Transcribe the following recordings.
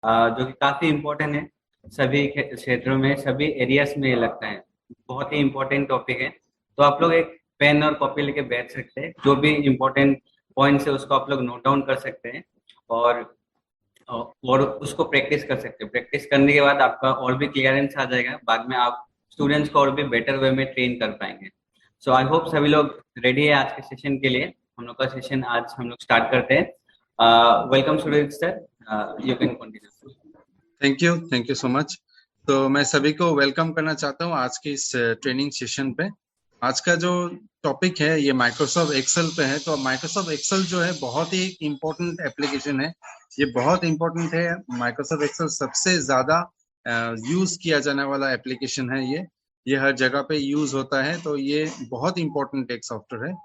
जो कि काफी इम्पोर्टेंट है। सभी क्षेत्रों में, सभी एरियाज में ये लगता है, बहुत ही इम्पोर्टेंट टॉपिक है। तो आप लोग एक पेन और कॉपी लेके बैठ सकते हैं, जो भी इम्पोर्टेंट पॉइंट्स है उसको आप लोग नोट डाउन कर सकते हैं, और उसको प्रैक्टिस कर सकते हैं। प्रैक्टिस करने के बाद आपका और भी क्लियरेंस आ जाएगा, बाद में आप स्टूडेंट्स को और भी बेटर वे में ट्रेन कर पाएंगे। सो आई होप सभी लोग रेडी है आज के सेशन के लिए। हम लोग का सेशन आज हम लोग स्टार्ट करते हैं। Welcome students sir, you can continue. Thank you so much. तो मैं सभी को वेलकम करना चाहता हूँ आज के इस ट्रेनिंग सेशन पे। आज का जो टॉपिक है ये माइक्रोसॉफ्ट एक्सेल पे है। तो माइक्रोसॉफ्ट एक्सेल जो है बहुत ही इम्पोर्टेंट एप्लीकेशन है, ये बहुत इम्पोर्टेंट है। माइक्रोसॉफ्ट एक्सेल सबसे ज्यादा यूज किया जाने वाला एप्लीकेशन है। ये हर जगह पे यूज होता है, तो ये बहुत इम्पोर्टेंट एक सॉफ्टवेयर है।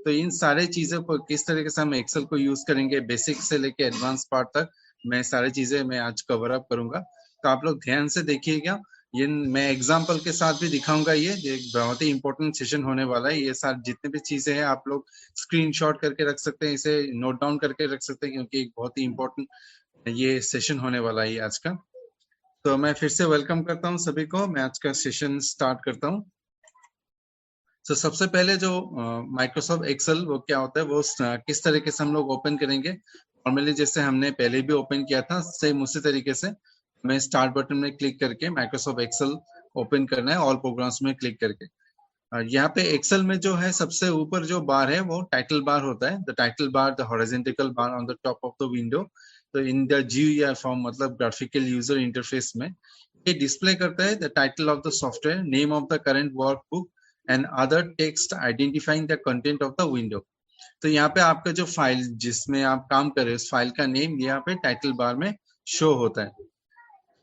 तो इन सारे चीजों को किस तरीके से हम एक्सेल को यूज करेंगे, बेसिक से लेके एडवांस पार्ट तक, मैं सारी चीजें मैं आज कवर अप करूंगा। तो आप लोग ध्यान से देखिएगा। ये मैं एग्जाम्पल के साथ भी दिखाऊंगा। ये एक बहुत ही इंपॉर्टेंट सेशन होने वाला है। ये सारे जितने भी चीजें हैं आप लोग स्क्रीनशॉट करके रख सकते हैं, इसे नोट डाउन करके रख सकते हैं, क्योंकि एक बहुत ही इंपॉर्टेंट ये सेशन होने वाला है आज का। तो मैं फिर से वेलकम करता हूँ सभी को। मैं आज का सेशन स्टार्ट करता हूँ। तो सबसे पहले जो माइक्रोसॉफ्ट एक्सेल वो क्या होता है, वो किस तरीके से हम लोग ओपन करेंगे। नॉर्मली जैसे हमने पहले भी ओपन किया था, सेम उसी तरीके से हमें स्टार्ट बटन में क्लिक करके माइक्रोसॉफ्ट एक्सेल ओपन करना है, ऑल प्रोग्राम्स में क्लिक करके। यहाँ पे एक्सेल में जो है सबसे ऊपर जो बार है वो टाइटल बार होता है। The title bar, the horizontal bar on the top of the window. तो इन द जीयूआई फॉर्म, मतलब ग्राफिकल यूजर इंटरफेस में, ये डिस्प्ले करता है the title of the software, name of the current workbook and other text identifying the content of the window. तो यहाँ पे आपका जो फाइल जिसमें आप काम कर रहे हो, उस फाइल का नेम यहाँ पे टाइटल बार में शो होता है।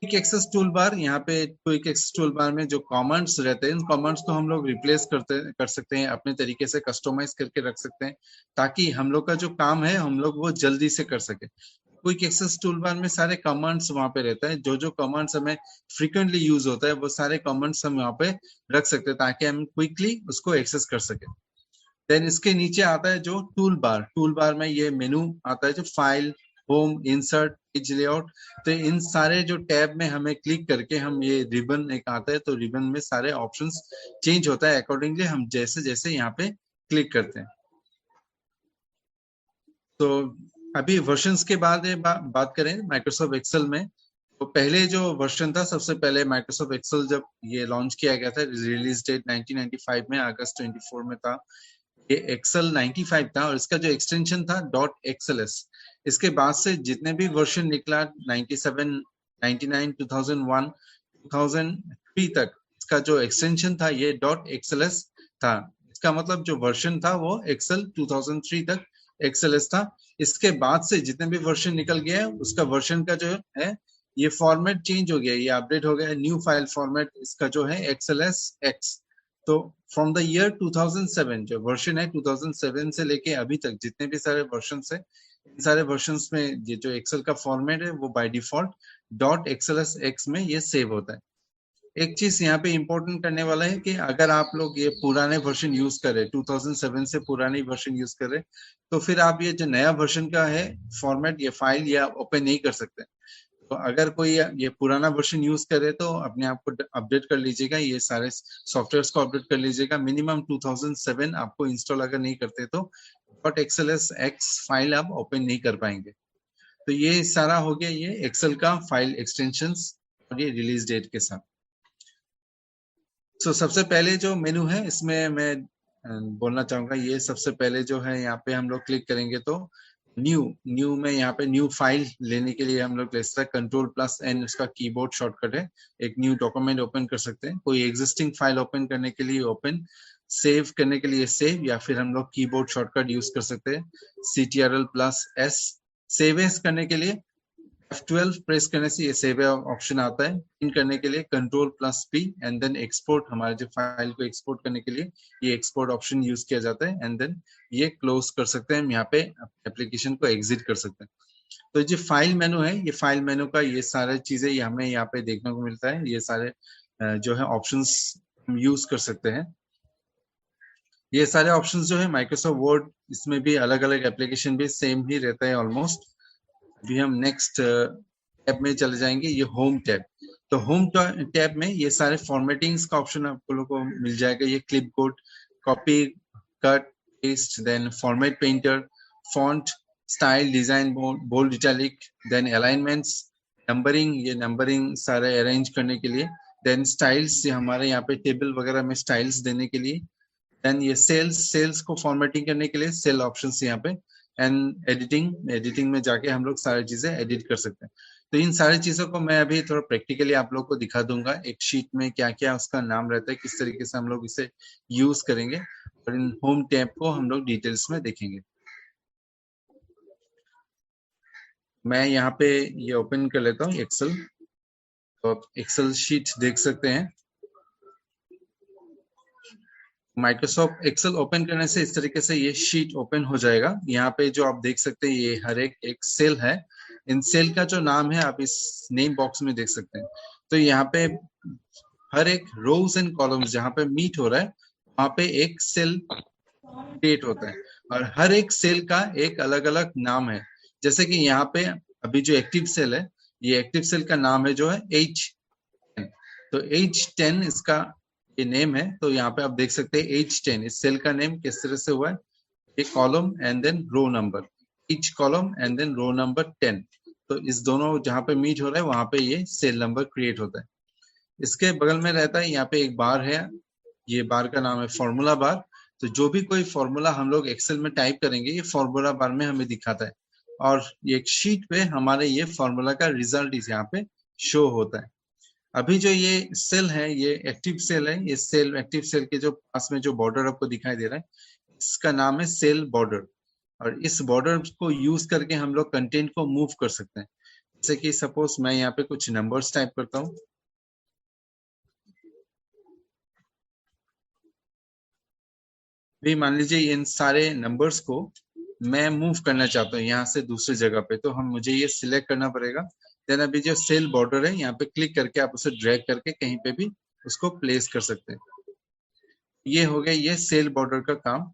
क्विक एक्सेस टूल बार, यहाँ पे क्विक एक्सेस टूल बार में जो कमेंट्स रहते हैं, इन कमेंट्स को हम लोग रिप्लेस कर सकते हैं, अपने तरीके से कस्टमाइज करके रख सकते हैं, ताकि हम लोग का जो काम है हम लोग वो जल्दी से कर सके। क्विक एक्सेस टूल बार में सारे कमांड्स वहां पे रहता है। जो जो कमांड्स हमें फ्रीक्वेंटली यूज होता है वो सारे कमांड्स हम यहाँ पे रख सकते हैं, ताकि हम क्विकली उसको एक्सेस कर सके। देन इसके नीचे आता है जो टूल बार। टूल बार में ये मेनू आता है, जो file, home, insert, page layout. तो इन सारे जो टैब में हमें क्लिक करके हम, ये रिबन एक आता है, तो रिबन में सारे ऑप्शंस चेंज होता है अकॉर्डिंगली हम जैसे जैसे यहाँ पे क्लिक करते हैं। तो अभी वर्जन्स के बाद बात करें माइक्रोसॉफ्ट एक्सेल में, तो पहले जो वर्जन था, सबसे पहले माइक्रोसॉफ्ट एक्सेल जब ये लॉन्च किया गया था, रिलीज डेट 1995 में, अगस्त 24 में था। ये एक्सेल 95 था, और इसका जो एक्सटेंशन था डॉट एक्सएलएस। इसके बाद से जितने भी वर्जन निकला, 97, 99, 2001, 2003 तक, इसका जो एक्सटेंशन था ये डॉट एक्सएलएस था। इसका मतलब जो वर्जन था वो एक्सेल 2003 तक एक्सएलएस था। इसके बाद से जितने भी वर्जन निकल गया है, उसका वर्जन का जो है ये फॉर्मेट चेंज हो गया, ये अपडेट हो गया, न्यू फाइल फॉर्मेट इसका जो है एक्सएलएस एक्स। तो फ्रॉम द ईयर 2007, जो वर्जन है 2007 से लेके अभी तक जितने भी सारे वर्जन है, इन सारे वर्जन में ये जो एक्सेल का फॉर्मेट है वो by default dot XLS x में ये सेव होता है। एक चीज यहाँ पे इंपॉर्टेंट करने वाला है कि अगर आप लोग ये पुराने वर्जन यूज कर रहे, 2007 से पुरानी वर्जन यूज कर रहे, तो फिर आप ये जो नया वर्जन का है फॉर्मेट, ये फाइल या ओपन नहीं कर सकते। तो अगर कोई ये पुराना वर्जन यूज करे तो अपने आप को अपडेट कर लीजिएगा, ये सारे सॉफ्टवेयर्स को अपडेट कर लीजिएगा। मिनिमम 2007 आपको इंस्टॉल अगर नहीं करते तो डॉट एक्सएलएस एक्स फाइल आप ओपन नहीं कर पाएंगे। तो ये सारा हो गया ये एक्सेल का फाइल एक्सटेंशंस और ये रिलीज डेट के साथ। तो सबसे पहले जो मेनू है इसमें मैं बोलना चाहूंगा, ये सबसे पहले जो है यहाँ पे हम लोग क्लिक करेंगे तो न्यू में यहाँ पे न्यू फाइल लेने के लिए हम लोग ले सकते हैं, कंट्रोल प्लस एन उसका कीबोर्ड शॉर्टकट है। एक न्यू डॉक्यूमेंट ओपन कर सकते हैं, कोई एग्जिस्टिंग फाइल ओपन करने के लिए ओपन, सेव करने के लिए सेव, या फिर हम लोग कीबोर्ड शॉर्टकट यूज कर सकते हैं CTRL plus S. Save S करने के लिए F12 प्रेस करने से ये सेव ऑप्शन आता है। प्रिंट करने के लिए control plus P, and then export, हमारे जो फाइल को एक्सपोर्ट करने के लिए ये एक्सपोर्ट ऑप्शन यूज किया जाता है, एंड देन ये क्लोज कर सकते हैं हम, यहाँ पे एप्लीकेशन को एग्जिट कर सकते हैं। तो जो फाइल मेनू है, ये फाइल मेनू का ये सारे चीजें हमें यहाँ पे देखने को मिलता है। ये सारे जो है ऑप्शंस हम यूज कर सकते हैं। ये सारे ऑप्शंस जो है माइक्रोसॉफ्ट वर्ड, इसमें भी अलग अलग एप्लीकेशन भी सेम ही रहता है ऑलमोस्ट। अभी हम नेक्स्ट टैब में चले जाएंगे, ये होम टैब। तो होम टैब में ये सारे फॉर्मेटिंग्स का ऑप्शन आप लोगों को मिल जाएगा। ये clipboard, copy, cut, paste, then format painter, font, style, design, bold, italic, then alignments, numbering, ये नंबरिंग सारे अरेंज करने के लिए, देन स्टाइल्स, ये हमारे यहाँ पे टेबल वगैरह में स्टाइल्स देने के लिए, देन ये सेल्स को फॉर्मेटिंग करने के लिए सेल ऑप्शंस यहाँ पे, एंड एडिटिंग में जाके हम लोग सारी चीजें एडिट कर सकते हैं। तो इन सारी चीजों को मैं अभी थोड़ा प्रैक्टिकली आप लोग को दिखा दूंगा, एक शीट में क्या क्या उसका नाम रहता है, किस तरीके से हम लोग इसे यूज करेंगे, और इन होम टैब को हम लोग डिटेल्स में देखेंगे। मैं यहाँ पे ये ओपन कर लेता हूँ एक्सेल, तो आप एक्सेल शीट देख सकते हैं। माइक्रोसॉफ्ट एक्सेल ओपन करने से इस तरीके से ये शीट ओपन हो जाएगा। यहाँ पे जो आप देख सकते हैं ये हर एक सेल है, इन सेल का जो नाम है आप इस नेम बॉक्स में देख सकते हैं। तो यहाँ पे हर एक रोज एंड कॉलम्स जहाँ पे मीट हो रहा है वहां पे एक सेल क्रिएट होता है, और हर एक सेल का एक अलग अलग नाम है। जैसे कि यहाँ पे अभी जो एक्टिव सेल है, ये एक्टिव सेल का नाम है जो है H10। तो H10 इसका ये नेम है। तो यहाँ पे आप देख सकते हैं H10 इस सेल का नेम किस तरह से हुआ है, एक column and then row number, each column and then row number 10। तो इस दोनों जहाँ पे मीट हो रहा है वहां पे ये सेल नंबर क्रिएट होता है। इसके बगल में रहता है यहाँ पे एक बार है, ये बार का नाम है फॉर्मूला बार। तो जो भी कोई फॉर्मूला हम लोग एक्सेल में टाइप करेंगे ये फॉर्मूला बार में हमें दिखाता है, और ये एक शीट पे हमारे ये फॉर्मूला का रिजल्ट इस यहाँ पे शो होता है। अभी जो ये सेल है ये एक्टिव सेल है, ये सेल एक्टिव सेल के जो पास में जो बॉर्डर आपको दिखाई दे रहा है इसका नाम है सेल बॉर्डर, और इस बॉर्डर को यूज करके हम लोग कंटेंट को मूव कर सकते हैं। जैसे कि सपोज मैं यहाँ पे कुछ नंबर्स टाइप करता हूँ, भी मान लीजिए इन सारे नंबर्स को मैं मूव करना चाहता हूँ यहाँ से दूसरी जगह पे, तो हम मुझे ये सिलेक्ट करना पड़ेगा। देन अभी जो सेल बॉर्डर है यहाँ पे क्लिक करके आप उसे ड्रैग करके कहीं पे भी उसको प्लेस कर सकते हैं। ये हो गया ये सेल बॉर्डर का काम।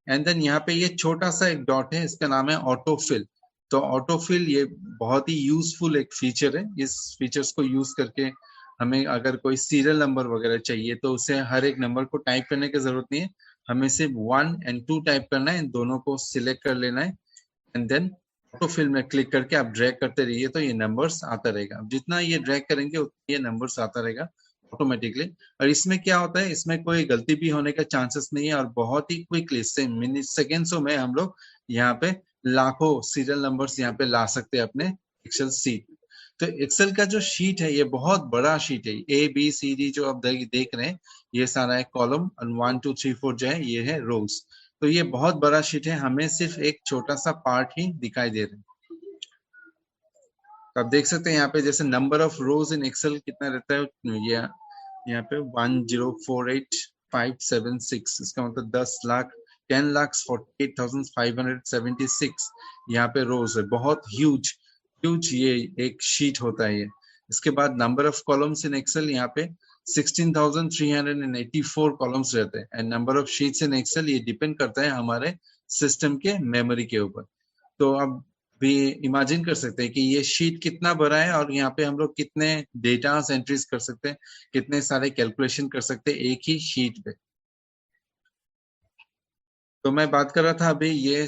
एंड देन यहाँ पे ये छोटा सा एक डॉट है, इसका नाम है ऑटोफिल। तो ऑटोफिल ये बहुत ही यूजफुल एक फीचर है। इस फीचर्स को यूज करके हमें अगर कोई सीरियल नंबर वगैरह चाहिए तो उसे हर एक नंबर को टाइप करने की जरूरत नहीं है, हमें सिर्फ 1 और 2 टाइप करना है, इन दोनों को सिलेक्ट कर लेना है एंड देन ऑटोफिल में क्लिक करके आप ड्रैग करते रहिए तो ये नंबर्स आता रहेगा। जितना ये ड्रैग करेंगे उतना ये नंबर्स आता रहेगा ऑटोमेटिकली। और इसमें क्या होता है, इसमें कोई गलती भी होने का चांसेस नहीं है, और बहुत ही क्विकली से मिनट सेकेंड्सों में हम लोग यहाँ पे लाखों सीरियल नंबर्स यहाँ पे ला सकते हैं अपने एक्सेल शीट। तो एक्सेल का जो शीट है ये बहुत बड़ा शीट है, ABCD जो आप देख रहे हैं ये सारा एक कॉलम, 1 2 3 4 जो है ये है रोज। तो ये बहुत बड़ा शीट है, हमें सिर्फ एक छोटा सा पार्ट ही दिखाई दे रहा है। तो आप देख सकते हैं यहाँ पे जैसे number of rows in Excel कितना रहता है, ये यहाँ पे 1048576, इसका मतलब 10,48,576 यहाँ पे रोज है। बहुत ह्यूज ये एक शीट होता है ये। इसके बाद number of columns in Excel यहाँ पे 16,384 कॉलम्स रहते हैं। And number of sheets in Excel ये डिपेंड करता है हमारे सिस्टम के मेमोरी के ऊपर। तो अब भी इमेजिन कर सकते हैं कि ये शीट कितना बड़ा है और यहाँ पे हम लोग कितने डेटा एंट्रीज कर सकते हैं, कितने सारे कैलकुलेशन कर सकते हैं एक ही शीट पे। तो मैं बात कर रहा था अभी ये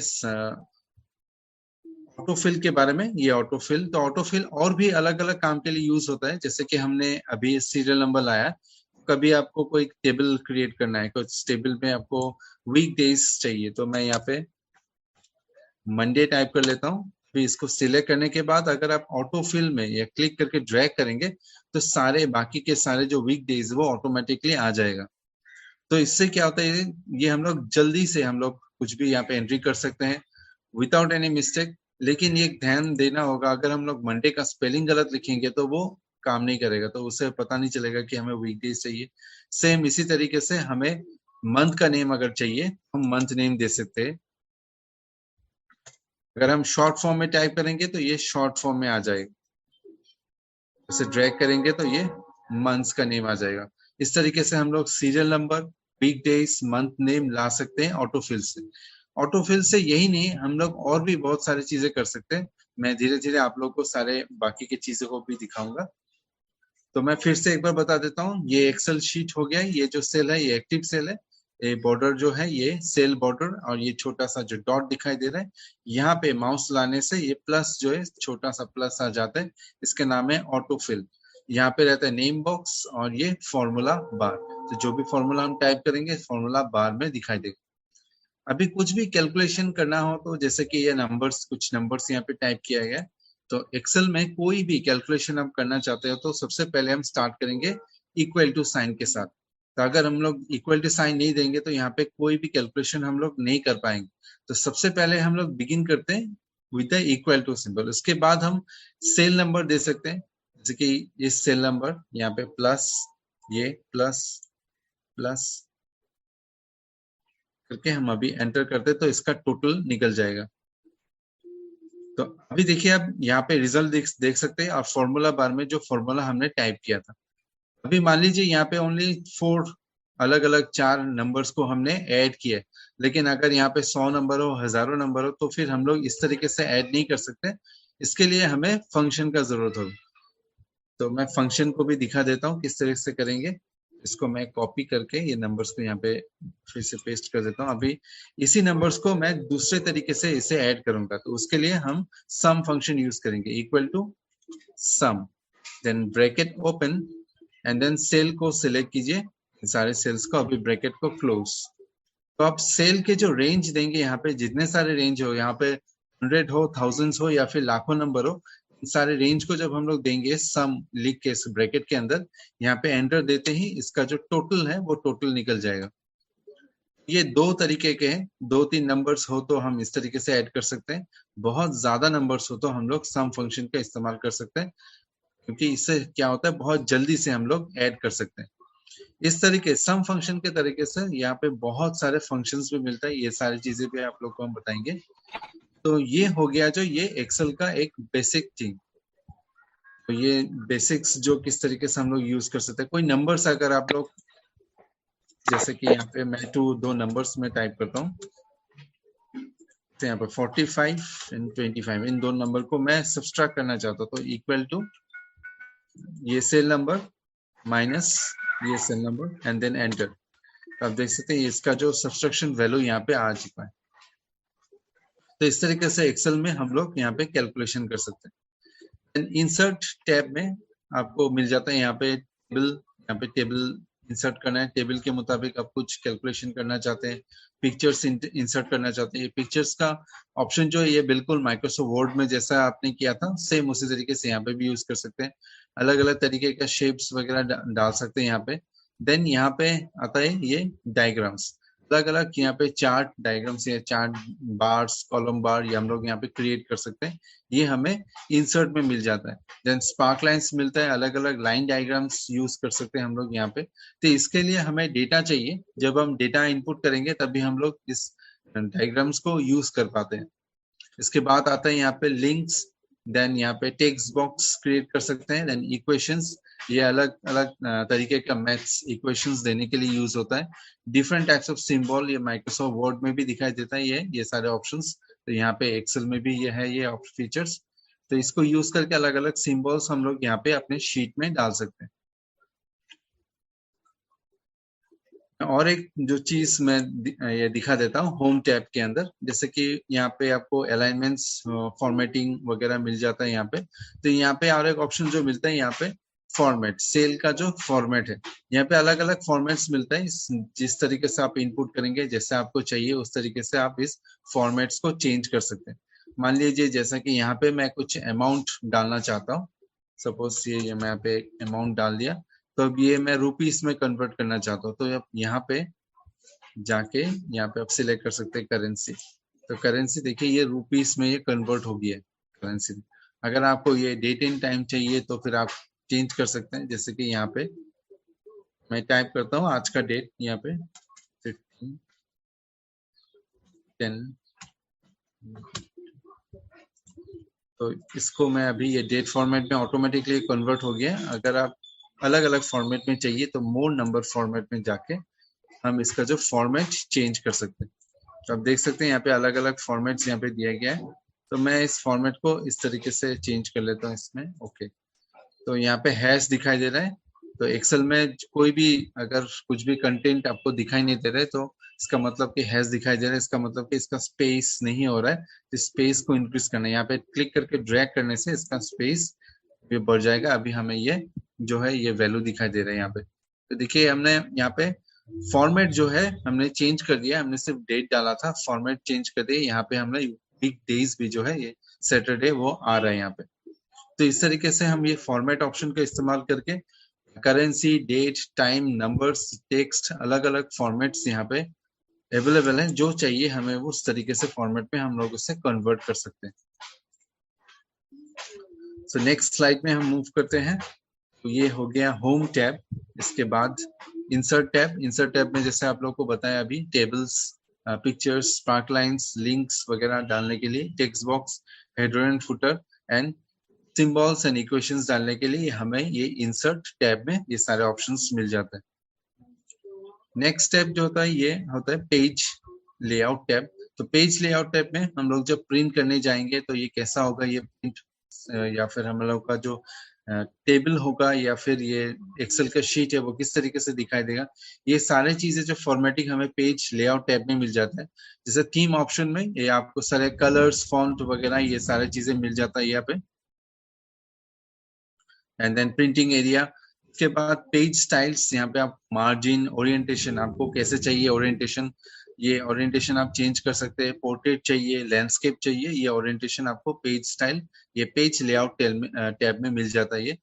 ऑटोफिल के बारे में। ये ऑटोफिल, तो ऑटोफिल और भी अलग अलग काम के लिए यूज होता है। जैसे कि हमने अभी सीरियल नंबर लाया, कभी आपको कोई टेबल क्रिएट करना है, कुछ टेबल में आपको वीक डेज चाहिए, तो मैं यहाँ पे मंडे टाइप कर लेता हूँ। फिर इसको सिलेक्ट करने के बाद अगर आप ऑटोफिल में या क्लिक करके ड्रैग करेंगे तो सारे बाकी के सारे जो वीक डेज वो ऑटोमेटिकली आ जाएगा। तो इससे क्या होता है, ये हम लोग जल्दी से हम लोग कुछ भी यहाँ पे एंट्री कर सकते हैं विदाउट एनी मिस्टेक। लेकिन ये ध्यान देना होगा, अगर हम लोग मंडे का स्पेलिंग गलत लिखेंगे तो वो काम नहीं करेगा, तो उसे पता नहीं चलेगा कि हमें वीकडेज चाहिए। सेम इसी तरीके से हमें मंथ का नेम अगर चाहिए हम मंथ नेम दे सकते हैं। अगर हम शॉर्ट फॉर्म में टाइप करेंगे तो ये शॉर्ट फॉर्म में आ जाएगा, इसे ड्रैग करेंगे तो ये मंथ्स का नेम आ जाएगा। इस तरीके से हम लोग serial number, week days, month name ला सकते हैं ऑटोफिल से। ऑटोफिल से यही नहीं, हम लोग और भी बहुत सारी चीजें कर सकते हैं। मैं धीरे धीरे आप लोग को सारे बाकी की चीजों को भी दिखाऊंगा। तो मैं फिर से एक बार बता देता हूँ, ये एक्सेल शीट हो गया, ये जो सेल है ये एक्टिव सेल है, ये बॉर्डर जो है ये सेल बॉर्डर, और ये छोटा सा जो डॉट दिखाई दे रहा है, यहाँ पे माउस लाने से ये प्लस जो है छोटा सा प्लस आ जाता है, इसका नाम है ऑटो फिल। यहाँ पे रहता है नेम बॉक्स और ये फॉर्मूला बार, तो जो भी फॉर्मूला हम टाइप करेंगे फॉर्मूला बार में दिखाई देगा। अभी कुछ भी कैलकुलेशन करना हो तो जैसे कि ये नंबर्स, कुछ नंबर्स यहाँ पे टाइप किया गया है, तो एक्सेल में कोई भी कैलकुलेशन आप करना चाहते हो तो सबसे पहले हम स्टार्ट करेंगे इक्वल टू साइन के साथ। तो अगर हम लोग इक्वल टू साइन नहीं देंगे तो यहाँ पे कोई भी कैलकुलेशन हम लोग नहीं कर पाएंगे। तो सबसे पहले हम लोग बिगिन करते हैं with the equal to symbol, उसके बाद हम सेल नंबर दे सकते हैं, जैसे कि ये सेल नंबर, यहाँ पे प्लस, ये प्लस प्लस करके हम अभी एंटर करते तो इसका टोटल निकल जाएगा। तो अभी देखिए आप यहाँ पे रिजल्ट देख सकते हैं, और फॉर्मूला बार में जो फॉर्मूला हमने टाइप किया था, अभी मान लीजिए यहाँ पे ओनली 4 अलग अलग 4 नंबर्स को हमने ऐड किया है, लेकिन अगर यहाँ पे 100 नंबर हो, हजारों नंबर हो, तो फिर हम लोग इस तरीके से ऐड नहीं कर सकते, इसके लिए हमें फंक्शन का जरूरत होगी। तो मैं फंक्शन को भी दिखा देता हूँ किस तरीके से करेंगे। इसको मैं कॉपी करके ये नंबर्स को यहाँ पे फिर से पेस्ट कर देता हूँ। अभी इसी नंबर्स को मैं दूसरे तरीके से इसे ऐड करूंगा, तो उसके लिए हम सम फंक्शन यूज करेंगे, equal to sum, then bracket open, and then cell को सिलेक्ट कीजिए, सारे सेल्स को, अभी ब्रैकेट को क्लोज। तो आप सेल के जो रेंज देंगे, यहाँ पे जितने सारे रेंज हो, यहाँ पे 100 हो, थाउजेंड्स हो, या फिर लाखों नंबर हो, सारे रेंज को जब हम लोग देंगे सम लिख के इस ब्रैकेट के अंदर, यहाँ पे एंटर देते ही इसका जो टोटल है वो टोटल निकल जाएगा। ये 2 तरीके के हैं, 2-3 नंबर्स हो तो हम इस तरीके से ऐड कर सकते हैं, बहुत ज्यादा नंबर्स हो तो हम लोग सम फंक्शन का इस्तेमाल कर सकते हैं, क्योंकि इससे क्या होता है बहुत जल्दी से हम लोग ऐड कर सकते हैं। इस तरीके सम फंक्शन के तरीके से यहाँ पे बहुत सारे फंक्शंस भी मिलता है, ये सारी चीजें भी आप लोग को हम बताएंगे। तो ये हो गया जो ये एक्सेल का एक बेसिक चीज। तो ये बेसिक्स जो किस तरीके से हम लोग यूज कर सकते हैं, कोई नंबर्स अगर आप लोग, जैसे कि यहाँ पे मैं 2 नंबर्स में टाइप करता हूँ, तो यहाँ पे 45 एंड 25, इन 2 नंबर को मैं सब्सट्रैक्ट करना चाहता हूँ, तो इक्वल टू ये सेल नंबर माइनस ये cell number and then enter. तो आप देख सकते हैं इसका जो सब्सट्रैक्शन वैल्यू यहाँ पे आ चुका है। तो इस तरीके से एक्सेल में हम लोग यहाँ पे कैलकुलेशन कर सकते हैं। इंसर्ट टैब में आपको मिल जाता है यहाँ पे टेबल, यहाँ पे टेबल इंसर्ट करना है, टेबल के मुताबिक आप कुछ कैलकुलेशन करना चाहते हैं, पिक्चर्स इंसर्ट करना चाहते हैं। पिक्चर्स का ऑप्शन जो है ये बिल्कुल माइक्रोसॉफ्ट वर्ड में जैसा आपने किया था सेम उसी तरीके से यहाँ पे भी यूज कर सकते हैं। अलग अलग तरीके का शेप्स वगैरह डाल सकते हैं यहाँ पे। देन यहाँ पे आता है ये डायग्राम्स, अलग अलग यहाँ पे चार्ट डायग्राम्स या चार्ट बार्स, कॉलम बार, ये हम लोग यहाँ पे क्रिएट कर सकते हैं, ये हमें इंसर्ट में मिल जाता है। देन स्पार्क लाइंस मिलता है, अलग अलग लाइन डायग्राम्स यूज कर सकते हैं हम लोग यहाँ पे। तो इसके लिए हमें डेटा चाहिए, जब हम डेटा इनपुट करेंगे तभी हम लोग इस डायग्राम्स को यूज कर पाते हैं। इसके बाद आता है यहाँ पे लिंक्स, देन यहाँ पे टेक्स्ट बॉक्स क्रिएट कर सकते हैं, देन इक्वेशंस, ये अलग अलग तरीके का मैथ्स इक्वेशंस देने के लिए यूज होता है। डिफरेंट टाइप्स ऑफ सिंबल, ये माइक्रोसॉफ्ट वर्ड में भी दिखाई देता है, ये सारे ऑप्शंस। तो यहाँ पे एक्सेल में भी ये है ये फीचर्स। तो इसको यूज करके अलग अलग सिंबल्स हम लोग यहाँ पे अपने शीट में डाल सकते हैं। और एक जो चीज मैं ये दिखा देता हूँ होम टैब के अंदर, जैसे कि यहाँ पे आपको अलाइनमेंट्स, फॉर्मेटिंग वगैरह मिल जाता है यहाँ पे। तो यहाँ पे और एक ऑप्शन जो मिलता है यहाँ पे फॉर्मेट, सेल का जो फॉर्मेट है, यहाँ पे अलग अलग फॉर्मेट्स मिलता है। जिस तरीके से आप इनपुट करेंगे, जैसे आपको चाहिए उस तरीके से आप इस फॉर्मेट्स को चेंज कर सकते हैं। मान लीजिए जैसा कि यहाँ पे मैं कुछ अमाउंट डालना चाहता हूँ, सपोज ये मैं यहाँ पे अमाउंट डाल दिया, तो अब ये मैं रुपीस में कन्वर्ट करना चाहता हूँ, तो अब यहाँ पे जाके यहाँ पे आप सिलेक्ट कर सकते हैं करेंसी। तो करेंसी देखिए ये रुपीस में ये कन्वर्ट हो गया है करेंसी। अगर आपको ये डेट एंड टाइम चाहिए तो फिर आप चेंज कर सकते हैं, जैसे कि यहाँ पे मैं टाइप करता हूँ आज का डेट, यहाँ पे 15/10। तो इसको मैं अभी ये डेट फॉर्मेट में ऑटोमेटिकली कन्वर्ट हो गया। अगर आप अलग अलग फॉर्मेट में चाहिए तो मोर नंबर फॉर्मेट में जाके हम इसका जो फॉर्मेट चेंज कर सकते हैं। तो आप देख सकते हैं यहाँ पे अलग अलग फॉर्मेट्स यहाँ पे दिया गया है। तो मैं इस फॉर्मेट को इस तरीके से चेंज कर लेता हूँ इसमें। ओके, तो यहाँ पे हैश दिखाई दे रहा है। तो एक्सेल में कोई भी अगर कुछ भी कंटेंट आपको दिखाई नहीं दे रहा है तो इसका मतलब कि हैश दिखाई दे रहा है, इसका मतलब कि इसका स्पेस नहीं हो रहा है। तो स्पेस को इंक्रीज करना है, यहाँ पे क्लिक करके ड्रैग करने से इसका स्पेस भी बढ़ जाएगा। अभी हमें ये जो है ये वैल्यू दिखाई दे रहा है यहाँ पे। तो देखिए हमने यहाँ पे फॉर्मेट जो है हमने चेंज कर दिया, हमने सिर्फ डेट डाला था, फॉर्मेट चेंज कर दिया। यहाँ पे हमने वीक डेज भी जो है ये सैटरडे वो आ रहा है यहाँ पे। तो इस तरीके से हम ये फॉर्मेट ऑप्शन का इस्तेमाल करके currency, date, time, numbers, text, अलग अलग फॉर्मेट्स यहाँ पे अवेलेबल है। जो चाहिए हमें वो उस तरीके से फॉर्मेट में हम लोग उसे कन्वर्ट कर सकते हैं। सो नेक्स्ट स्लाइड में हम मूव करते हैं। तो ये हो गया होम टैब। इसके बाद इंसर्ट टैब। इंसर्ट टैब में जैसे आप लोग को बताया अभी, tables, pictures, spark lines, links वगैरह डालने के लिए, text box, header and footer and symbols and equations डालने के लिए हमें ये इंसर्ट टैब में ये सारे ऑप्शंस मिल जाते हैं। नेक्स्ट टैब जो होता है ये होता है पेज लेआउट टैब। तो पेज लेआउट टैब में हम लोग जब प्रिंट करने जाएंगे तो ये कैसा होगा, ये प्रिंट या फिर हम लोग का जो टेबल होगा या फिर ये एक्सेल का शीट है वो किस तरीके से दिखाई देगा, ये सारे चीजें जो फॉर्मेटिंग हमें पेज लेआउट टैब में मिल जाता है। जैसे थीम ऑप्शन में ये आपको सारे कलर्स, फॉन्ट वगैरह ये सारे चीजें मिल जाता है यहाँ पे। And then printing area. इसके बाद पेज स्टाइल्स, यहाँ पे आप मार्जिन, ओरिएंटेशन, आपको कैसे चाहिए ओरिएंटेशन, ये ओरिएंटेशन आप चेंज कर सकते हैं। पोर्ट्रेट चाहिए, लैंडस्केप चाहिए, ये ओरिएंटेशन आपको पेज स्टाइल ये पेज लेआउट टैब में मिल जाता है। ये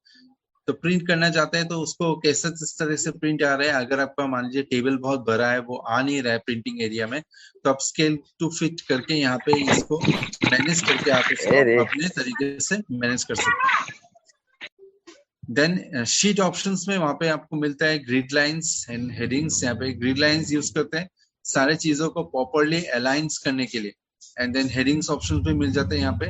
तो प्रिंट करना चाहते हैं तो उसको कैसे इस तरह से प्रिंट आ रहा है, अगर आपका मान लीजिए टेबल बहुत बड़ा है, वो आ नहीं रहा है प्रिंटिंग एरिया में, तो आप स्केल टू फिट करके यहाँ पे इसको मैनेज करके आप इसको अपने तरीके से मैनेज कर सकते हैं। देन शीट ऑप्शंस में वहां पे आपको मिलता है ग्रिड लाइंस एंड हेडिंग्स। यहाँ पे ग्रिड लाइंस यूज करते हैं सारे चीजों को प्रॉपर्ली अलाइंस करने के लिए। एंड देन हेडिंग्स ऑप्शन भी मिल जाते हैं यहाँ पे।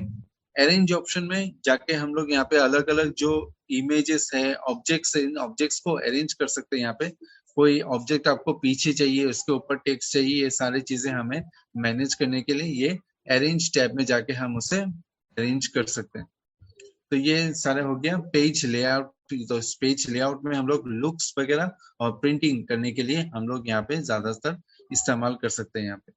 अरेंज ऑप्शन में जाके हम लोग यहाँ पे अलग अलग जो इमेजेस है, ऑब्जेक्ट्स है, इन ऑब्जेक्ट्स को अरेंज कर सकते हैं। यहाँ पे कोई ऑब्जेक्ट आपको पीछे चाहिए, उसके ऊपर टेक्स्ट चाहिए, ये सारी चीजें हमें मैनेज करने के लिए ये अरेंज टैब में जाके हम उसे अरेंज कर सकते हैं। तो ये सारे हो गया पेज लेआउट। तो इस पेज लेआउट में हम लोग लुक्स वगैरह और प्रिंटिंग करने के लिए हम लोग यहाँ पे ज्यादातर इस्तेमाल कर सकते हैं यहाँ पे।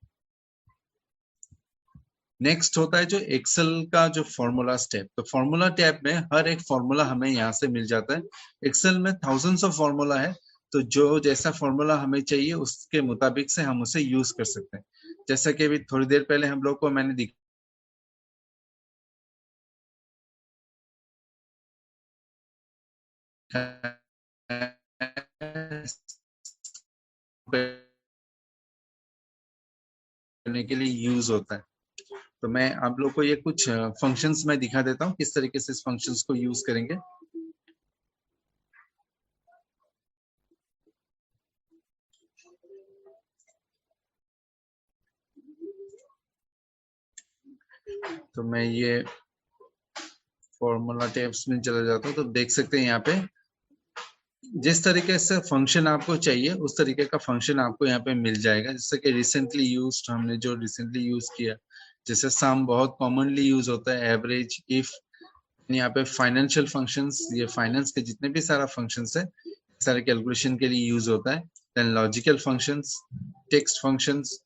नेक्स्ट होता है जो एक्सेल का जो फॉर्मूला टैब। तो फॉर्मूला टैब में हर एक फॉर्मूला हमें यहाँ से मिल जाता है। एक्सेल में थाउजेंड्स ऑफ फॉर्मूला है, तो जो जैसा फॉर्मूला हमें चाहिए उसके मुताबिक से हम उसे यूज कर सकते हैं। जैसा कि अभी थोड़ी देर पहले हम लोग को मैंने करने के लिए यूज होता है। तो मैं आप लोग को ये कुछ फंक्शंस में दिखा देता हूँ किस तरीके से इस फंक्शंस को यूज करेंगे। तो मैं ये फॉर्मूला टैब्स में चला जाता हूँ। तो देख सकते हैं यहाँ पे जिस तरीके से फंक्शन आपको चाहिए उस तरीके का फंक्शन आपको यहाँ पे मिल जाएगा। जैसे कि रिसेंटली यूज्ड, हमने जो रिसेंटली यूज किया, जैसे सम बहुत कॉमनली यूज होता है, एवरेज, इफ। यहाँ पे फाइनेंशियल फंक्शंस, ये फाइनेंस के जितने भी सारा फंक्शंस है सारे कैलकुलेशन के लिए यूज होता है। Then logical functions, text functions,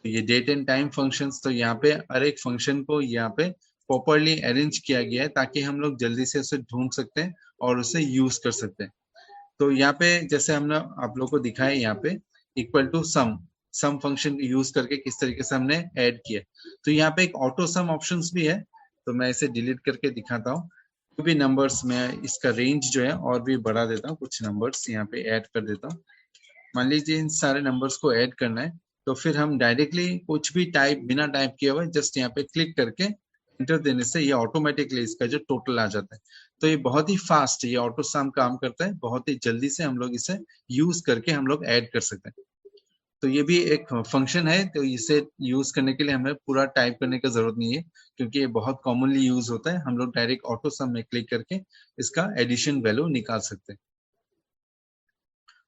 ये डेट एंड टाइम फंक्शंस। तो यहाँ पे हर एक फंक्शन को यहाँ पे प्रॉपर्ली अरेंज किया गया है ताकि हम लोग जल्दी से उसे ढूंढ सकते हैं और उसे यूज कर सकते हैं। तो यहाँ पे जैसे हमने आप लोग को दिखाया, यहाँ पे equal to sum function use करके किस तरीके से हमने ऐड किया। तो यहाँ पे एक ऑटो सम ऑप्शंस भी है, तो मैं इसे डिलीट करके दिखाता हूँ। जो भी नंबर्स में इसका रेंज जो है और भी बढ़ा देता हूँ, कुछ नंबर्स यहाँ पे ऐड कर देता हूँ। मान लीजिए इन सारे नंबर्स को ऐड करना है, तो फिर हम डायरेक्टली कुछ भी टाइप बिना टाइप किए हुए जस्ट यहाँ पे क्लिक करके एंटर देने से ये ऑटोमेटिकली इसका जो टोटल आ जाता है। तो ये बहुत ही फास्ट, ये ऑटो सम काम करता है, बहुत ही जल्दी से हम लोग इसे यूज करके हम लोग ऐड कर सकते हैं। तो ये भी एक फंक्शन है, तो इसे यूज करने के लिए हमें पूरा टाइप करने की जरूरत नहीं है क्योंकि ये बहुत कॉमनली यूज होता है। हम लोग डायरेक्ट ऑटो सम में क्लिक करके इसका एडिशन वैल्यू निकाल सकते हैं।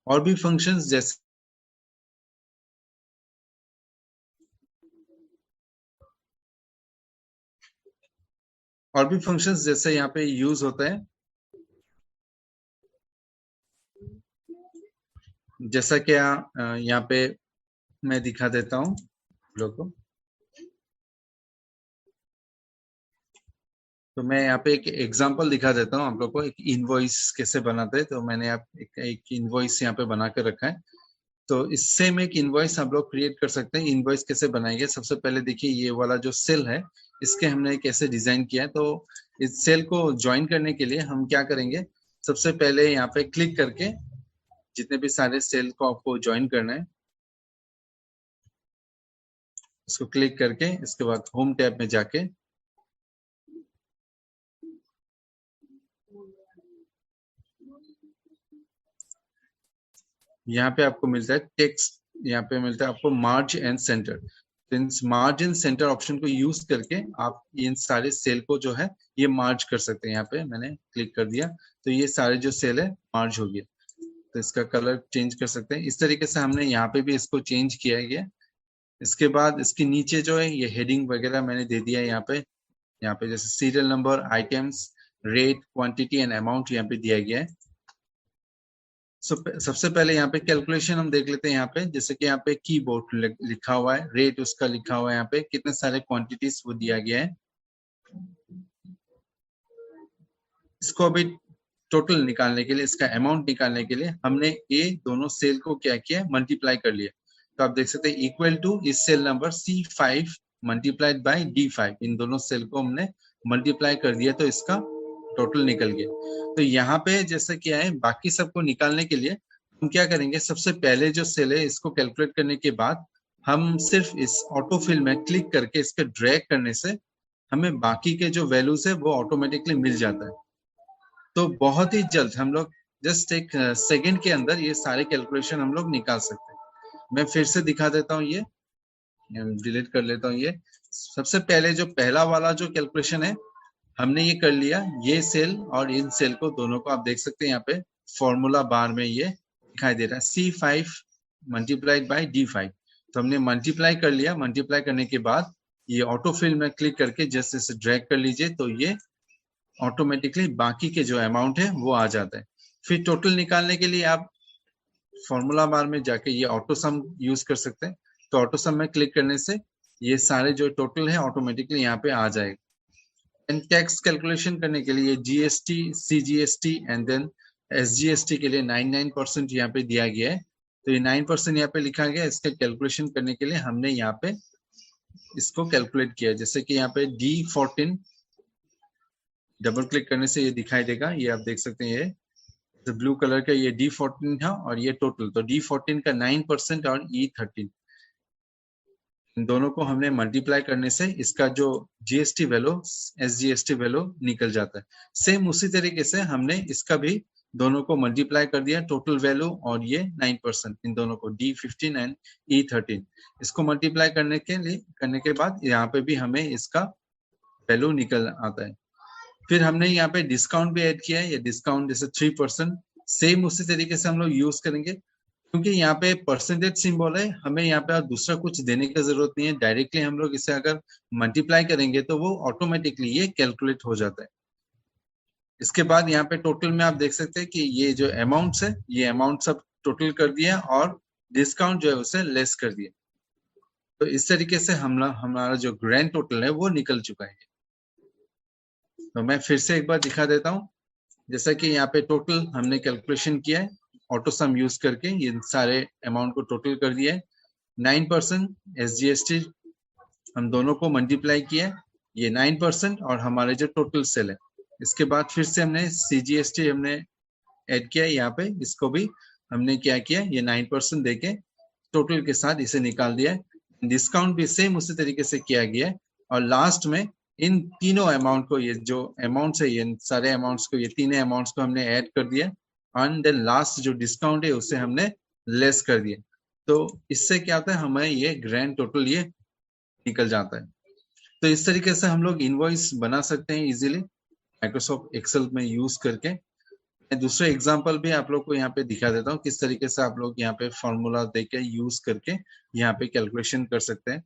और भी फंक्शंस जैसे और भी फंक्शंस जैसे यहाँ पे यूज होता है, जैसा कि यहाँ पे मैं दिखा देता हूँ लोगों को। तो मैं यहाँ पे एक एग्जांपल दिखा देता हूँ आप लोग को, एक इनवॉइस कैसे बनाते हैं। तो मैंने आप एक इनवॉइस यहाँ पे बना के रखा है। तो इससे में एक इनवॉइस आप लोग क्रिएट कर सकते हैं। इनवॉइस कैसे बनाएंगे, सबसे पहले देखिए ये वाला जो सेल है इसके हमने कैसे डिजाइन किया है। तो इस सेल को ज्वाइन करने के लिए हम क्या करेंगे, सबसे पहले यहाँ पे क्लिक करके जितने भी सारे सेल को आपको ज्वाइन करना है उसको क्लिक करके इसके बाद होम टैब में जाके यहाँ पे आपको मिलता है टेक्स्ट, यहाँ पे मिलता है आपको merge and centre. Merge and centre option को यूज करके आप इन सारे सेल को जो है ये मार्ज कर सकते हैं। यहाँ पे मैंने क्लिक कर दिया तो ये सारे जो सेल है मार्ज हो गया। तो इसका कलर चेंज कर सकते हैं। इस तरीके से हमने यहाँ पे भी इसको चेंज किया गया। इसके बाद इसके नीचे जो है ये हेडिंग वगैरह मैंने दे दिया है। यहाँ पे जैसे serial number, items, rate, quantity and amount यहाँ पे दिया गया है। सबसे पहले यहाँ पे कैलकुलेशन हम देख लेते हैं। यहाँ पे जैसे कि यहाँ पे कीबोर्ड लिखा हुआ है, रेट उसका लिखा हुआ है, यहाँ पे कितने सारे क्वांटिटीज वो दिया गया है। इसको अभी टोटल निकालने के लिए, इसका अमाउंट निकालने के लिए हमने ये दोनों सेल को क्या किया, मल्टीप्लाई कर लिया। तो आप देख सकते हैं इक्वल टू इस cell number C5 multiplied by D5, इन दोनों सेल को हमने मल्टीप्लाई कर दिया तो इसका टोटल निकल गया। तो यहाँ पे जैसे क्या है, बाकी सबको निकालने के लिए हम क्या करेंगे, सबसे पहले जो सेल है इसको कैलकुलेट करने के बाद हम सिर्फ इस ऑटो फिल में क्लिक करके इसके ड्रैग करने से हमें बाकी के जो वैल्यूज है वो ऑटोमेटिकली मिल जाता है। तो बहुत ही जल्द हम लोग जस्ट एक सेकंड के अंदर ये सारे कैलकुलेशन हम लोग निकाल सकते हैं। मैं फिर से दिखा देता हूँ, ये डिलीट कर लेता हूँ। ये सबसे पहले जो पहला वाला जो कैलकुलेशन है हमने ये कर लिया। ये सेल और इन सेल को दोनों को आप देख सकते हैं यहाँ पे फॉर्मूला बार में ये दिखाई दे रहा है C5 मल्टीप्लाइड बाय D5। तो हमने मल्टीप्लाई कर लिया। मल्टीप्लाई करने के बाद ये ऑटो फिल में क्लिक करके जस्ट इसे ड्रैग कर लीजिए तो ये ऑटोमेटिकली बाकी के जो अमाउंट है वो आ जाता है। फिर टोटल निकालने के लिए आप फॉर्मूला बार में जाके ये ऑटो सम यूज कर सकते हैं। तो ऑटो सम में क्लिक करने से ये सारे जो टोटल है ऑटोमेटिकली यहाँ पे आ जाएगा। एंड टैक्स कैलकुलेशन करने के लिए GST, CGST and then SGST के लिए 99% यहाँ पे दिया गया है। तो ये 9% यहाँ पे लिखा गया है। इसका कैलकुलेशन करने के लिए हमने यहाँ पे इसको कैलकुलेट किया। जैसे कि यहाँ पे D14 डबल क्लिक करने से ये दिखाई देगा। ये आप देख सकते हैं, ये ब्लू कलर का ये D14 है और ये टोटल। तो D14 का 9% और E13, इन दोनों को हमने मल्टीप्लाई करने से इसका जो GST वैल्यू, SGST वैल्यू निकल जाता है। सेम उसी तरीके से हमने इसका भी दोनों को मल्टीप्लाई कर दिया, टोटल वैल्यू और ये 9%, इन दोनों को D15 एंड E13 इसको मल्टीप्लाई करने के बाद यहाँ पे भी हमें इसका वैल्यू निकल आता है। फिर हमने यहाँ पे डिस्काउंट भी ऐड किया है। ये डिस्काउंट जैसे 3%, सेम उसी तरीके से हम लोग यूज करेंगे। क्योंकि यहाँ पे परसेंटेज सिंबल है, हमें यहाँ पे दूसरा कुछ देने की जरूरत नहीं है। डायरेक्टली हम लोग इसे अगर मल्टीप्लाई करेंगे तो वो ऑटोमेटिकली ये कैलकुलेट हो जाता है। इसके बाद यहाँ पे टोटल में आप देख सकते हैं कि ये जो अमाउंट्स है ये अमाउंट सब टोटल कर दिया और डिस्काउंट जो है उसे लेस कर दिया। तो इस तरीके से हमारा जो ग्रैंड टोटल है वो निकल चुका है। तो मैं फिर से एक बार दिखा देता हूँ। जैसा कि यहाँ पे टोटल हमने कैलकुलेशन किया है ऑटो सम यूज करके, ये सारे अमाउंट को टोटल कर दिया है। 9% SGST हम दोनों को मल्टीप्लाई किया है, ये 9% और हमारे जो टोटल सेल है। इसके बाद फिर से हमने CGST हमने ऐड किया है यहाँ पे, इसको भी हमने क्या किया, ये 9% देके टोटल के साथ इसे निकाल दिया है। डिस्काउंट भी सेम उसी तरीके से किया गया है। और लास्ट में इन तीनों अमाउंट को, ये जो अमाउंट्स है ये सारे अमाउंट्स को, ये तीनों अमाउंट्स को हमने ऐड कर दिया एंड देन लास्ट जो डिस्काउंट है उसे हमने लेस कर दिया। तो इससे क्या होता है, हमें ये ग्रैंड टोटल ये निकल जाता है। तो इस तरीके से हम लोग इनवॉइस बना सकते हैं इजीली माइक्रोसॉफ्ट एक्सेल में यूज करके। मैं दूसरा एग्जांपल भी आप लोग को यहाँ पे दिखा देता हूँ किस तरीके से आप लोग यहाँ पे फॉर्मूला देके यूज करके यहाँ पे कैलकुलेशन कर सकते हैं।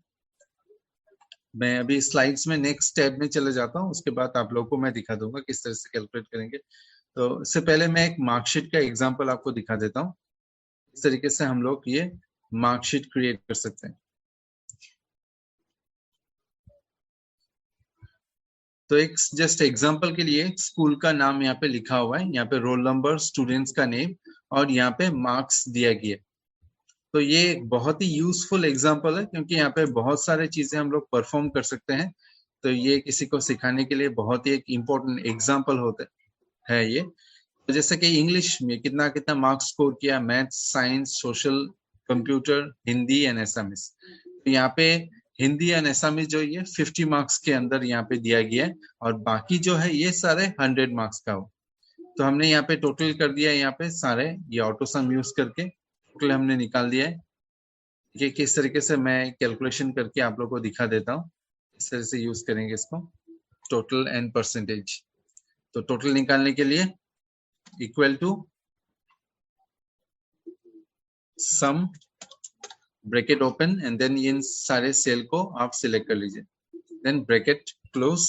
मैं अभी स्लाइड्स में नेक्स्ट टैब में चले जाता हूँ, उसके बाद आप लोगों को मैं दिखा दूंगा किस तरह से कैलकुलेट करेंगे। तो इससे पहले मैं एक मार्कशीट का एग्जांपल आपको दिखा देता हूँ, इस तरीके से हम लोग ये मार्कशीट क्रिएट कर सकते हैं। तो एक जस्ट एग्जांपल के लिए स्कूल का नाम यहाँ पे लिखा हुआ है, यहाँ पे रोल नंबर, स्टूडेंट्स का नेम और यहाँ पे मार्क्स दिया गया। तो ये एक बहुत ही यूजफुल एग्जांपल है, क्योंकि यहाँ पे बहुत सारे चीजें हम लोग परफॉर्म कर सकते हैं। तो ये किसी को सिखाने के लिए बहुत ही एक इम्पोर्टेंट एग्जांपल होता है ये। तो जैसे कि इंग्लिश में कितना कितना मार्क्स स्कोर किया, maths, science, social, computer, Hindi and Assamese. तो यहाँ पे हिंदी एंड एसामिस जो ये 50 मार्क्स के अंदर यहाँ पे दिया गया है, और बाकी जो है ये सारे 100 मार्क्स का हो। तो हमने यहाँ पे टोटल कर दिया है, यहाँ पे सारे ये ऑटो सम यूज करके टोटल हमने निकाल दिया है। ये किस तरीके से मैं कैलकुलेशन करके आप लोगों को दिखा देता हूँ, इस तरह से यूज करेंगे इसको, टोटल एंड परसेंटेज। तो टोटल निकालने के लिए equal to sum, bracket open, and then इन सारे सेल को आप सिलेक्ट कर लीजिए, then bracket close,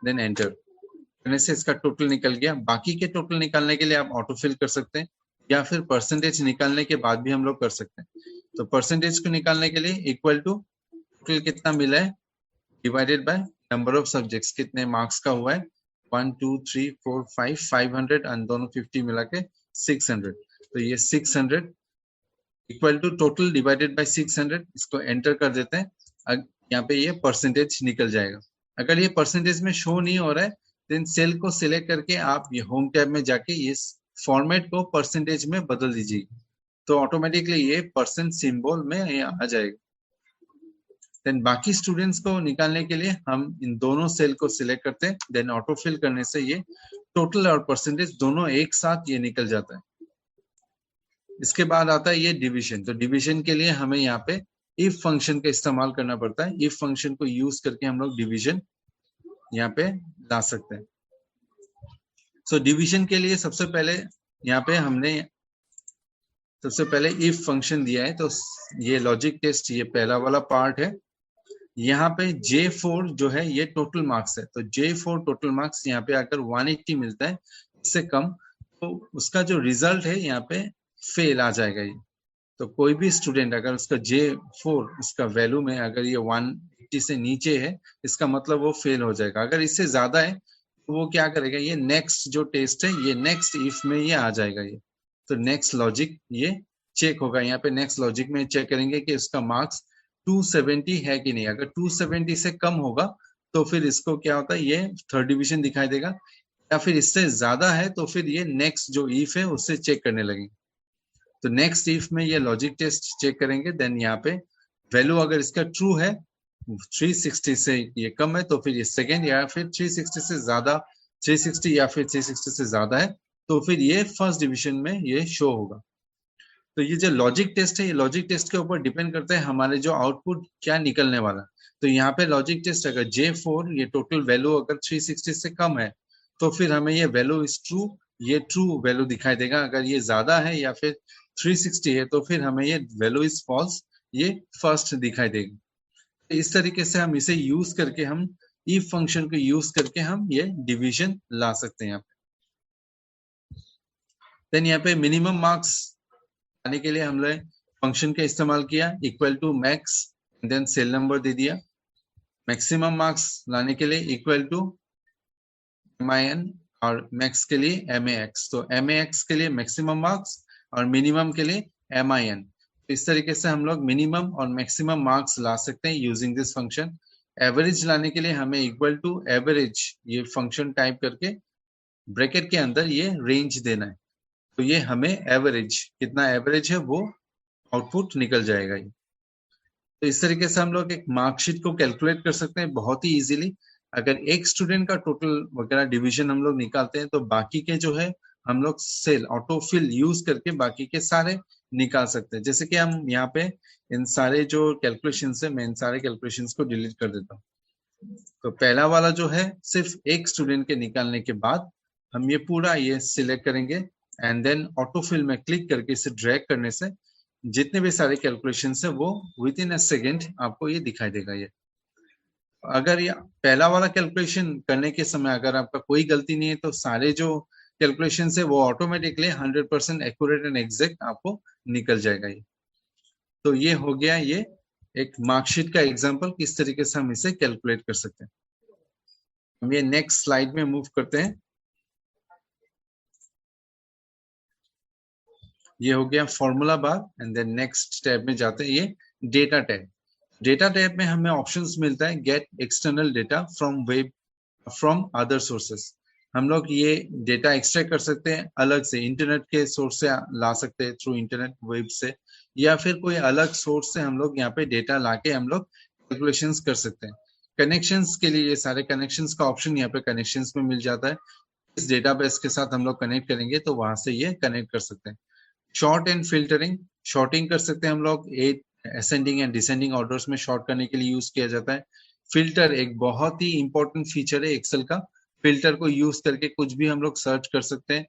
then enter करने से इसका टोटल निकल गया। बाकी के टोटल निकालने के लिए आप ऑटो फिल कर सकते हैं, या फिर परसेंटेज निकालने के बाद भी हम लोग कर सकते हैं। तो परसेंटेज को निकालने के लिए इक्वल टू टोटल कितना मिला है divided by number of subjects, कितने मार्क्स का हुआ है, 1 2 3 4 5 500 एंड दोनों 50 मिला के 600। तो ये 600 equal to total divided by 600, इसको एंटर कर देते हैं। यहाँ पे ये परसेंटेज निकल जाएगा। अगर ये परसेंटेज में शो नहीं हो रहा है, देन सेल को सिलेक्ट करके आप ये होम टैब में जाके इस फॉर्मेट को परसेंटेज में बदल दीजिए, तो ऑटोमेटिकली ये परसेंट सिंबल में ये आ जाएगा। देन बाकी स्टूडेंट्स को निकालने के लिए हम इन दोनों सेल को सिलेक्ट करते हैं, देन ऑटो फिल करने से ये टोटल और परसेंटेज दोनों एक साथ ये निकल जाता है। इसके बाद आता है ये डिवीजन। तो डिवीजन के लिए हमें यहाँ पे इफ फंक्शन का इस्तेमाल करना पड़ता है। इफ फंक्शन को यूज करके हम लोग डिवीजन यहाँ पे ला सकते हैं। सो डिवीजन के लिए सबसे पहले यहाँ पे हमने सबसे पहले इफ फंक्शन दिया है, तो ये लॉजिक टेस्ट, ये पहला वाला पार्ट है। यहाँ पे J4 जो है ये टोटल मार्क्स है, तो J4 टोटल मार्क्स यहाँ पे अगर 180 मिलता है, इससे कम, तो उसका जो रिजल्ट है यहाँ पे फेल आ जाएगा ये। तो कोई भी स्टूडेंट अगर उसका J4 उसका वैल्यू में अगर ये 180 से नीचे है, इसका मतलब वो फेल हो जाएगा। अगर इससे ज्यादा है तो वो क्या करेगा, ये नेक्स्ट जो टेस्ट है ये नेक्स्ट इफ में ये आ जाएगा ये। तो नेक्स्ट लॉजिक ये चेक होगा, यहाँ पे नेक्स्ट लॉजिक में चेक करेंगे कि उसका मार्क्स 270 है कि नहीं। अगर 270 से कम होगा तो फिर इसको क्या होता है, ये थर्ड डिवीजन दिखाई देगा, या फिर इससे ज्यादा है तो फिर ये नेक्स्ट जो इफ है उससे चेक करने लगेंगे। तो नेक्स्ट इफ में ये लॉजिक टेस्ट चेक करेंगे, देन यहाँ पे वैल्यू अगर इसका ट्रू है, 360 से ये कम है तो फिर ये सेकेंड, या फिर 360 से ज्यादा, 360 या फिर 360 से ज्यादा है तो फिर ये फर्स्ट डिवीजन में ये शो होगा। तो ये जो लॉजिक टेस्ट है, ये लॉजिक टेस्ट के ऊपर डिपेंड करता है हमारे जो आउटपुट क्या निकलने वाला। तो यहाँ पे लॉजिक टेस्ट अगर J4 ये टोटल वैल्यू अगर 360 से कम है तो फिर हमें ये वैल्यू इज ट्रू, ये ट्रू वैल्यू दिखाई देगा। अगर ये ज्यादा है या फिर 360 है तो फिर हमें ये वैल्यू इज फॉल्स, ये फर्स्ट दिखाई देगा। तो इस तरीके से हम इसे यूज करके, हम इफ फंक्शन को यूज करके हम ये डिवीजन ला सकते हैं यहाँ पे। देन यहाँ पे मिनिमम मार्क्स आने के लिए हमने फंक्शन का इस्तेमाल किया, equal to max, then cell number दे दिया। मैक्सिमम मार्क्स लाने के लिए इक्वल टू MIN, और मैक्स के लिए MAX। तो MAX के लिए मैक्सिमम मार्क्स और मिनिमम के लिए MIN। तो इस तरीके से हम लोग मिनिमम और मैक्सिमम मार्क्स ला सकते हैं यूजिंग दिस फंक्शन। एवरेज लाने के लिए हमें इक्वल टू एवरेज ये फंक्शन टाइप करके ब्रैकेट के अंदर ये रेंज देना है, तो ये हमें एवरेज, कितना एवरेज है वो आउटपुट निकल जाएगा ये। तो इस तरीके से हम लोग एक मार्कशीट को कैलकुलेट कर सकते हैं बहुत ही इजीली। अगर एक स्टूडेंट का टोटल वगैरह डिवीजन हम लोग निकालते हैं तो बाकी के जो है हम लोग सेल ऑटो फिल यूज करके बाकी के सारे निकाल सकते हैं। जैसे कि हम यहाँ पे इन सारे जो कैलकुलेशन है, मैं इन सारे कैलकुलेशन को डिलीट कर देता हूँ। तो पहला वाला जो है सिर्फ एक स्टूडेंट के निकालने के बाद हम ये पूरा ये सिलेक्ट करेंगे, एंड देन ऑटो फिल में क्लिक करके इसे ड्रैग करने से जितने भी सारे कैलकुलेशन है वो विद इन अ सेकेंड आपको ये दिखाई देगा ये। अगर ये पहला वाला कैलकुलेशन करने के समय अगर आपका कोई गलती नहीं है तो सारे जो कैलकुलेशन है वो ऑटोमेटिकली 100% एक्यूरेट एंड एग्जैक्ट आपको निकल जाएगा। ये तो ये हो गया ये एक मार्कशीट का एग्जांपल, किस तरीके से हम इसे कैलकुलेट कर सकते हैं। हम ये नेक्स्ट स्लाइड में मूव करते हैं। ये हो गया formula bar and then next tab में जाते हैं, ये डेटा टैब। डेटा टैब में हमें ऑप्शंस मिलता है gate external data from web from other sources. हम लोग ये डेटा एक्सट्रैक्ट कर सकते हैं अलग से, इंटरनेट के सोर्स से ला सकते हैं थ्रू इंटरनेट वेब से, या फिर कोई अलग सोर्स से हम लोग यहाँ पे डेटा लाके हम लोग कैलकुलेशंस कर सकते हैं। कनेक्शंस के लिए ये सारे कनेक्शंस का ऑप्शन यहाँ पे कनेक्शंस में मिल जाता है। इस डेटाबेस के साथ हम लोग कनेक्ट करेंगे तो वहां से ये कनेक्ट कर सकते हैं। शॉर्ट एंड फिल्टरिंग, शॉर्टिंग कर सकते हैं हम लोग, असेंडिंग एंड डिसेंडिंग ऑर्डर्स में शॉर्ट करने के लिए यूज किया जाता है। फिल्टर एक बहुत ही इंपॉर्टेंट फीचर है एक्सेल का। फिल्टर को यूज करके कुछ भी हम लोग सर्च कर सकते हैं,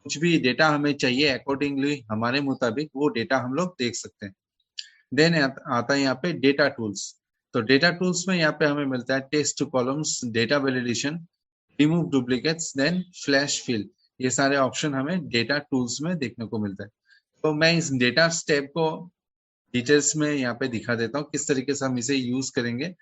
कुछ भी डेटा हमें चाहिए अकॉर्डिंगली हमारे मुताबिक वो डेटा हम लोग देख सकते हैं। देन आता है यहाँ पे डेटा टूल्स। तो डेटा टूल्स में यहाँ पे हमें मिलता है text to columns, data validation, remove duplicates, then flash fill. ये सारे ऑप्शन हमें डेटा टूल्स में देखने को मिलता है। तो मैं इस डेटा स्टेप को डिटेल्स में यहाँ पे दिखा देता हूँ किस तरीके से हम इसे यूज करेंगे,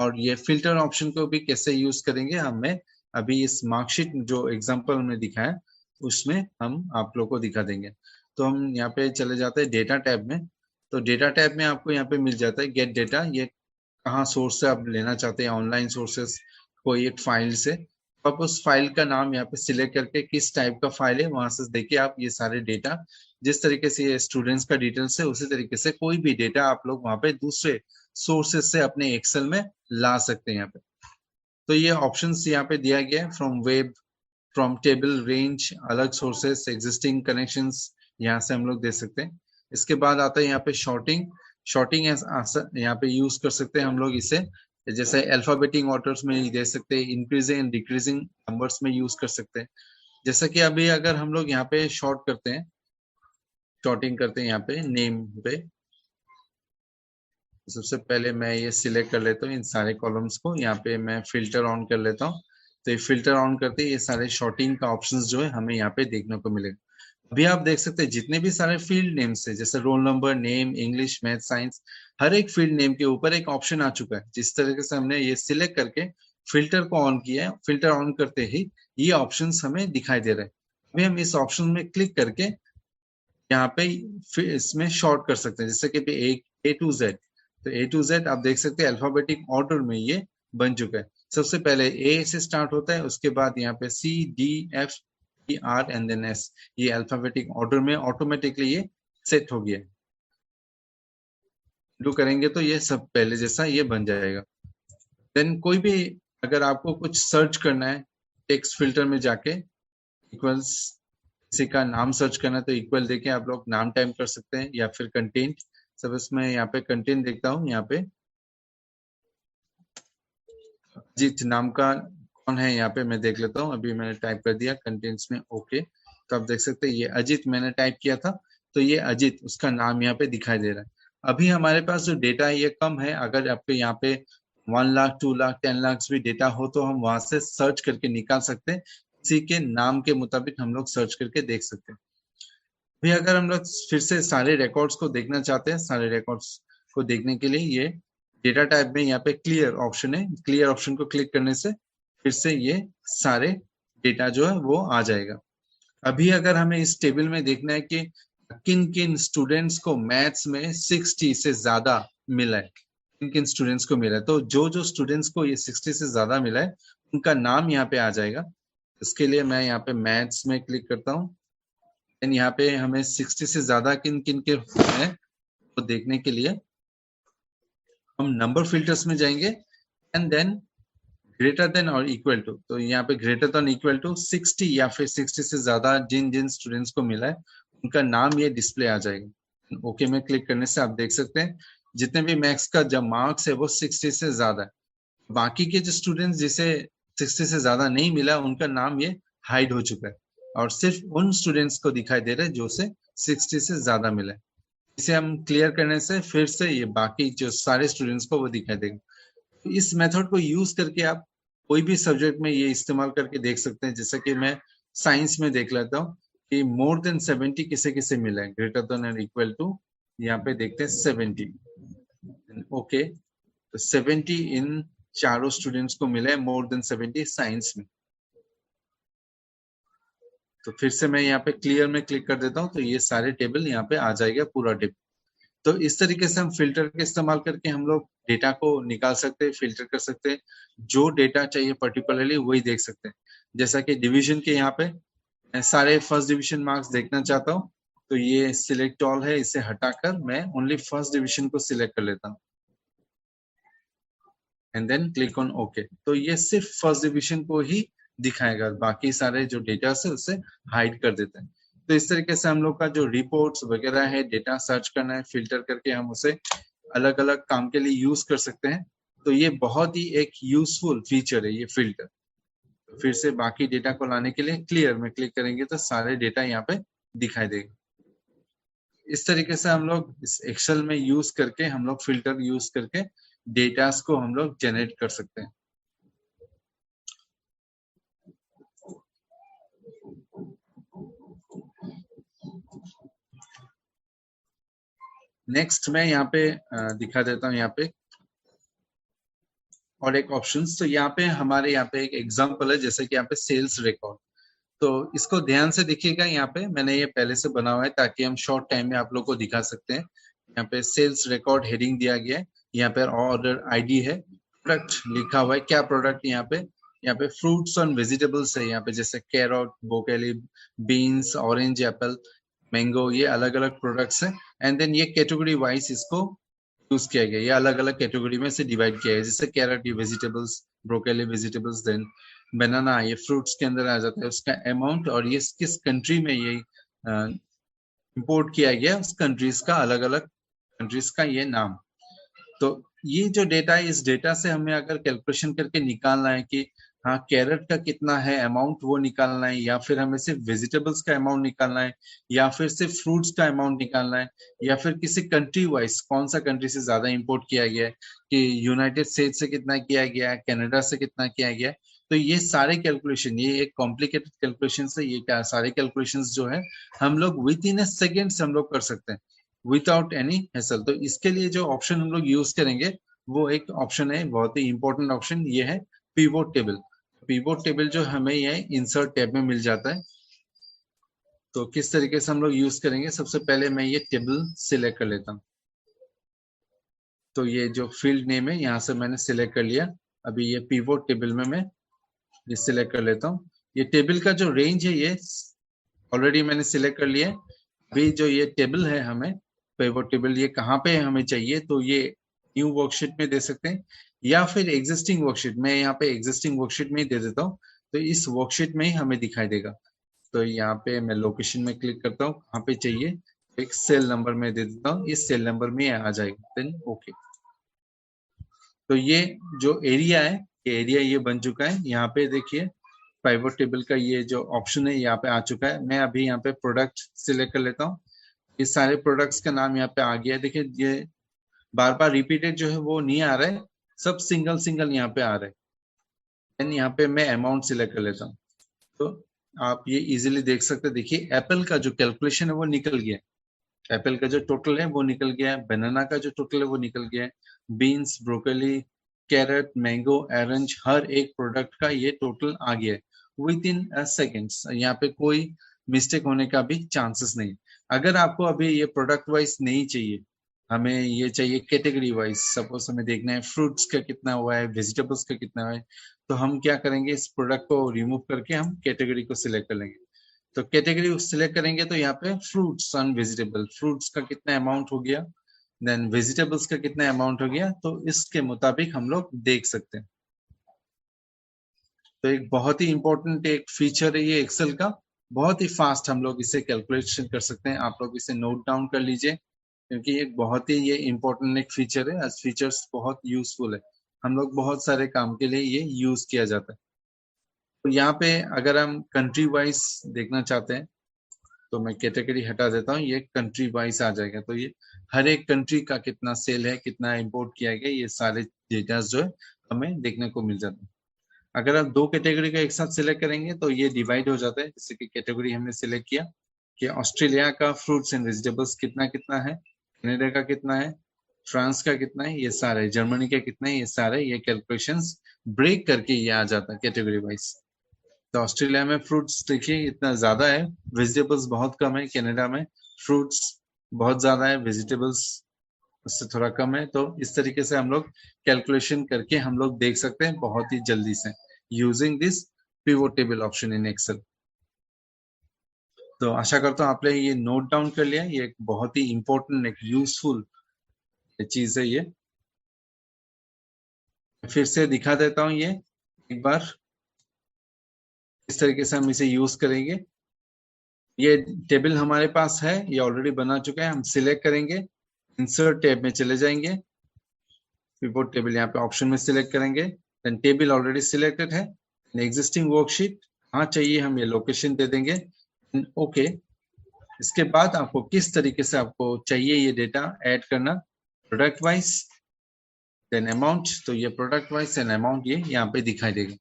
और ये फिल्टर ऑप्शन को भी कैसे यूज करेंगे हमें अभी इस मार्कशीट जो एग्जांपल हमने दिखाया उसमें हम आप लोग को दिखा देंगे। तो हम यहाँ पे चले जाते हैं डेटा टैब में। तो डेटा टैब में आपको यहाँ पे मिल जाता है गेट डेटा। ये कहाँ सोर्स से आप लेना चाहते हैं, ऑनलाइन सोर्सेस कोई एक फाइल से, तो आप उस फाइल का नाम यहाँ पे सिलेक्ट करके किस टाइप का फाइल है वहां से देखिए आप ये सारे डेटा, जिस तरीके से ये स्टूडेंट्स का डिटेल्स है उसी तरीके से कोई भी डेटा आप लोग वहां पे दूसरे सोर्सेज से अपने एक्सेल में ला सकते हैं यहाँ पे। तो ये ऑप्शंस यहाँ पे दिया गया है, from web, from table, range, अलग सोर्सेस, एग्जिस्टिंग कनेक्शंस, यहाँ से हम लोग दे सकते हैं। इसके बाद आता है यहाँ पे शॉर्टिंग। शॉर्टिंग यहाँ पे यूज कर सकते हैं हम लोग इसे, जैसे अल्फाबेटिक ऑर्डर्स में दे सकते हैं, इंक्रीजिंग एंड डिक्रीजिंग नंबर्स में यूज कर सकते हैं। जैसा कि अभी अगर हम लोग यहाँ पे शॉर्ट करते हैं, शॉर्टिंग करते हैं यहाँ पे नेम पे, सबसे पहले मैं ये सिलेक्ट कर लेता हूँ इन सारे कॉलम्स को, यहाँ पे मैं फिल्टर ऑन कर लेता हूँ। तो ये फिल्टर ऑन करते ही ये सारे शॉर्टिंग का ऑप्शंस जो है हमें यहाँ पे देखने को मिलेगा। अभी आप देख सकते हैं जितने भी सारे फील्ड नेम्स है, जैसे roll number, name, English, math, science, हर एक फील्ड नेम के ऊपर एक ऑप्शन आ चुका है। जिस तरीके से हमने ये सिलेक्ट करके फिल्टर को ऑन किया है, फिल्टर ऑन करते ही ये ऑप्शन हमें दिखाई दे रहे हैं। अभी हम इस ऑप्शन में क्लिक करके यहाँ पे इसमें शॉर्ट कर सकते हैं, जैसे कि ए टू जेड। तो ए टू जेड आप देख सकते हैं अल्फाबेटिक ऑर्डर में ये बन चुका है। सबसे पहले ए से स्टार्ट होता है, उसके बाद यहाँ पे C, D, F, E, R and then S. ये अल्फाबेटिक ऑर्डर में ऑटोमेटिकली ये सेट हो गया। डू करेंगे तो ये सब पहले जैसा ये बन जाएगा। देन कोई भी अगर आपको कुछ सर्च करना है, टेक्स्ट फिल्टर में जाके इक्वल्स, किसी का नाम सर्च करना है तो इक्वल देके आप लोग नाम टाइप कर सकते हैं, या फिर कंटेंट। सब इसमें यहाँ पे कंटेंट देखता हूँ, यहाँ पे अजीत नाम का कौन है यहाँ पे मैं देख लेता हूँ। अभी मैंने टाइप कर दिया कंटेंट्स में, ओके। तो आप देख सकते हैं ये अजीत मैंने टाइप किया था, तो ये अजीत उसका नाम यहाँ पे दिखाई दे रहा है। अभी हमारे पास जो डेटा है ये कम है, अगर आपके यहाँ पे 1 लाख, 2 लाख, 10 लाख भी डेटा हो तो हम वहां से सर्च करके निकाल सकते हैं, किसी के नाम के मुताबिक हम लोग सर्च करके देख सकते हैं। भी अगर हम लोग फिर से सारे रिकॉर्ड्स को देखना चाहते हैं, सारे रिकॉर्ड्स को देखने के लिए ये डेटा टाइप में यहाँ पे क्लियर ऑप्शन है, क्लियर ऑप्शन को क्लिक करने से फिर से ये सारे डेटा जो है वो आ जाएगा। अभी अगर हमें इस टेबल में देखना है कि किन किन स्टूडेंट्स को मैथ्स में 60 से ज्यादा मिला है, किन किन स्टूडेंट्स को मिला है, तो जो जो स्टूडेंट्स को ये 60 से ज्यादा मिला है उनका नाम यहाँ पे आ जाएगा। इसके लिए मैं यहाँ पे मैथ्स में क्लिक करता हूँ। यहाँ पे हमें 60 से ज्यादा किन किन के हैं वो देखने के लिए हम नंबर फिल्टर्स में जाएंगे एंड देन ग्रेटर देन और इक्वल टू। तो यहाँ पे ग्रेटर देन इक्वल टू 60 या फिर 60 से ज्यादा जिन जिन स्टूडेंट्स को मिला है उनका नाम ये डिस्प्ले आ जाएगा। ओके में क्लिक करने से आप देख सकते हैं जितने भी मैथ्स का जब मार्क्स है वो 60 से ज्यादा है। बाकी के जो स्टूडेंट्स जिसे 60 से ज्यादा नहीं मिला उनका नाम ये हाइड हो चुका है, और सिर्फ उन स्टूडेंट्स को दिखाई दे रहा है जो से 60 से ज्यादा मिला है। इसे हम क्लियर करने से फिर से ये बाकी जो सारे स्टूडेंट्स को वो दिखाई देगा। इस मेथड को यूज करके आप कोई भी सब्जेक्ट में ये इस्तेमाल करके देख सकते हैं। जैसा कि मैं साइंस में देख लेता हूँ कि मोर देन 70 किसे किसे मिला है, ग्रेटर देन और इक्वल टू, यहाँ पे देखते हैं 70। ओके, तो 70 इन चारों स्टूडेंट्स को मिला है, मोर देन 70 साइंस में। तो फिर से मैं यहाँ पे क्लियर में क्लिक कर देता हूँ, तो ये सारे टेबल यहाँ पे आ जाएगा, पूरा टेबल। तो इस तरीके से हम फिल्टर का इस्तेमाल करके हम लोग डेटा को निकाल सकते हैं, फिल्टर कर सकते हैं, जो डेटा चाहिए पर्टिकुलरली वही देख सकते हैं। जैसा कि डिवीजन के यहाँ पे मैं सारे फर्स्ट डिवीजन मार्क्स देखना चाहता हूँ, तो ये सिलेक्ट ऑल है, इसे हटाकर मैं ओनली फर्स्ट डिवीजन को सिलेक्ट कर लेता हूँ and then click on okay. तो ये सिर्फ फर्स्ट डिवीजन को ही दिखाएगा, बाकी सारे जो डेटा है उसे हाइड कर देते हैं। तो इस तरीके से हम लोग का जो रिपोर्ट्स वगैरह है, डेटा सर्च करना है, फिल्टर करके हम उसे अलग अलग काम के लिए यूज कर सकते हैं। तो ये बहुत ही एक यूजफुल फीचर है ये फिल्टर। फिर से बाकी डेटा को लाने के लिए क्लियर में क्लिक करेंगे तो सारे डेटा यहाँ पे दिखाई देगा। इस तरीके से हम लोग इस एक्सेल में यूज करके हम लोग फिल्टर यूज करके डेटास को हम लोग जनरेट कर सकते हैं। नेक्स्ट मैं यहाँ पे दिखा देता हूँ यहाँ पे और एक ऑप्शंस। तो यहाँ पे हमारे यहाँ पे एक एग्जांपल है, जैसे कि यहाँ पे सेल्स रिकॉर्ड। तो इसको ध्यान से देखिएगा, यहाँ पे मैंने ये पहले से बना हुआ है ताकि हम शॉर्ट टाइम में आप लोग को दिखा सकते हैं। यहाँ पे सेल्स रिकॉर्ड हेडिंग दिया गया है, यहाँ पे ऑर्डर आईडी है, प्रोडक्ट लिखा हुआ है, क्या प्रोडक्ट यहाँ पे फ्रूट्स और वेजिटेबल्स है, यहाँ पे जैसे carrot, broccoli, beans, orange, Apple, mango, ये अलग अलग प्रोडक्ट्स हैं। एंड देन ये कैटेगरी वाइज इसको यूज किया गया, ये अलग अलग कैटेगरी में से डिवाइड किया है। जैसे कैरेट ये वेजिटेबल्स, ब्रोकोली वेजिटेबल्स, देन बनाना ये फ्रूट्स के अंदर आ जाता है, उसका अमाउंट और ये किस कंट्री में ये इंपोर्ट किया गया, उस कंट्रीज का अलग अलग कंट्रीज का ये नाम। तो ये जो डेटा है, इस डेटा से हमें अगर कैलकुलेशन करके निकालना है कि हाँ कैरेट का कितना है अमाउंट, वो निकालना है, या फिर हमें सिर्फ वेजिटेबल्स का अमाउंट निकालना है, या फिर सिर्फ फ्रूट्स का अमाउंट निकालना है, या फिर किसी कंट्री वाइज कौन सा कंट्री से ज्यादा इंपोर्ट किया गया है, कि यूनाइटेड स्टेट्स से कितना किया गया है, कनाडा से कितना किया गया है। तो ये सारे कैलकुलेशन, ये एक कॉम्प्लिकेटेड कैलकुलेशन है, ये क्या सारे कैलकुलेशन जो है हम लोग विद इन ए सेकेंड हम लोग कर सकते हैं विदाउट एनी हैसल। तो इसके लिए जो ऑप्शन हम लोग यूज करेंगे वो एक ऑप्शन है, बहुत ही इंपॉर्टेंट ऑप्शन, ये है पिवोट टेबल। पिवोट टेबल जो हमें ये इंसर्ट टैब में मिल जाता है। तो किस तरीके से हम लोग यूज करेंगे, सबसे पहले मैं ये टेबल सिलेक्ट कर लेता हूँ। तो ये जो फील्ड नेम है यहाँ से मैंने सिलेक्ट कर लिया। अभी ये पिवोट टेबल में मैं ये सिलेक्ट कर लेता हूँ। ये टेबल का जो रेंज है ये ऑलरेडी मैंने सिलेक्ट कर लिया है। अभी जो ये टेबल है हमें पिवोट टेबल, ये कहाँ पे हमें चाहिए, तो ये न्यू वर्कशीट में दे सकते हैं या फिर एग्जिस्टिंग वर्कशीट में, यहाँ पे एग्जिस्टिंग वर्कशीट में ही दे देता हूँ। तो इस वर्कशीट में ही हमें दिखाई देगा। तो यहाँ पे मैं लोकेशन में क्लिक करता हूँ, कहाँ पे चाहिए, एक सेल नंबर में दे देता हूँ, इस सेल नंबर में आ जाएगा, देन ओके। तो ये जो एरिया है, ये एरिया ये बन चुका है। यहाँ पे देखिए पिवोट टेबल का ये जो ऑप्शन है यहाँ पे आ चुका है। मैं अभी यहाँ पे प्रोडक्ट सिलेक्ट कर लेता हूँ। ये सारे प्रोडक्ट्स का नाम यहाँ पे आ गया है। देखिए ये बार बार रिपीटेड जो है वो नहीं आ रहा है, सब सिंगल सिंगल यहाँ पे आ रहा है। देन यहाँ पे मैं अमाउंट सिलेक्ट कर लेता हूँ। तो आप ये इजीली देख सकते हैं। देखिए एप्पल का जो कैलकुलेशन है वो निकल गया, एप्पल का जो टोटल है वो निकल गया है, बनाना का जो टोटल है वो निकल गया है, beans, broccoli, carrot, mango, orange, हर एक प्रोडक्ट का ये टोटल आ गया है विद इन सेकेंड्स। यहाँ पे कोई मिस्टेक होने का भी चांसेस नहीं। अगर आपको अभी ये प्रोडक्ट वाइज नहीं चाहिए, हमें ये चाहिए कैटेगरी वाइज, सपोज हमें देखना है फ्रूट्स का कितना हुआ है, वेजिटेबल्स का कितना हुआ है, तो हम क्या करेंगे, इस प्रोडक्ट को रिमूव करके हम कैटेगरी को सिलेक्ट कर लेंगे। तो कैटेगरी सिलेक्ट करेंगे तो यहाँ पे फ्रूट्स एंड वेजिटेबल, फ्रूट्स का कितना अमाउंट हो गया, देन वेजिटेबल्स का कितना अमाउंट हो गया, तो इसके मुताबिक हम लोग देख सकते हैं। तो एक बहुत ही इंपॉर्टेंट एक फीचर है ये एक्सेल का, बहुत ही फास्ट हम लोग इसे कैलकुलेशन कर सकते हैं। आप लोग इसे नोट डाउन कर लीजिए, क्योंकि एक बहुत ही ये इंपॉर्टेंट एक फीचर है। आज फीचर्स बहुत यूजफुल है, हम लोग बहुत सारे काम के लिए ये यूज किया जाता है। तो यहाँ पे अगर हम कंट्री वाइज देखना चाहते हैं, तो मैं कैटेगरी हटा देता हूँ, ये कंट्री वाइज आ जाएगा। तो ये हर एक कंट्री का कितना सेल है, कितना इंपोर्ट किया गया, ये सारे डेटा जो है हमें देखने को मिल जाता है। अगर आप दो कैटेगरी का एक साथ सिलेक्ट करेंगे तो ये डिवाइड हो जाता है। जैसे कि कैटेगरी हमने सिलेक्ट किया कि ऑस्ट्रेलिया का फ्रूट्स एंड वेजिटेबल्स कितना कितना है, कनाडा का कितना है, फ्रांस का कितना है, ये सारे, जर्मनी का कितना है, ये सारे ये कैलकुलेशंस ब्रेक करके ये आ जाता है कैटेगरी वाइज। तो ऑस्ट्रेलिया में फ्रूट्स देखिए इतना ज्यादा है, वेजिटेबल्स बहुत कम है। कनाडा में फ्रूट्स बहुत ज्यादा है, वेजिटेबल्स उससे थोड़ा कम है। तो इस तरीके से हम लोग कैलकुलेशन करके हम लोग देख सकते हैं बहुत ही जल्दी से using this pivot table option in Excel. तो आशा करता हूँ आपने ये नोट डाउन कर लिया। ये एक बहुत ही इंपॉर्टेंट, एक यूजफुल चीज है ये। फिर से दिखा देता हूँ ये एक बार, इस तरीके से हम इसे यूज करेंगे। ये टेबल हमारे पास है, ये ऑलरेडी बना चुका है। हम सिलेक्ट करेंगे, इंसर्ट टैब में चले जाएंगे, पिवोट टेबल यहाँ पे ऑप्शन में सिलेक्ट करेंगे, देन टेबल ऑलरेडी सिलेक्टेड है, एग्जिस्टिंग वर्कशीट हाँ चाहिए, हम ये लोकेशन दे देंगे, ओके। इसके बाद आपको किस तरीके से आपको चाहिए ये डेटा ऐड करना, प्रोडक्ट वाइज देन अमाउंट। तो ये प्रोडक्ट वाइज एंड अमाउंट ये यहाँ पे दिखाई देगा।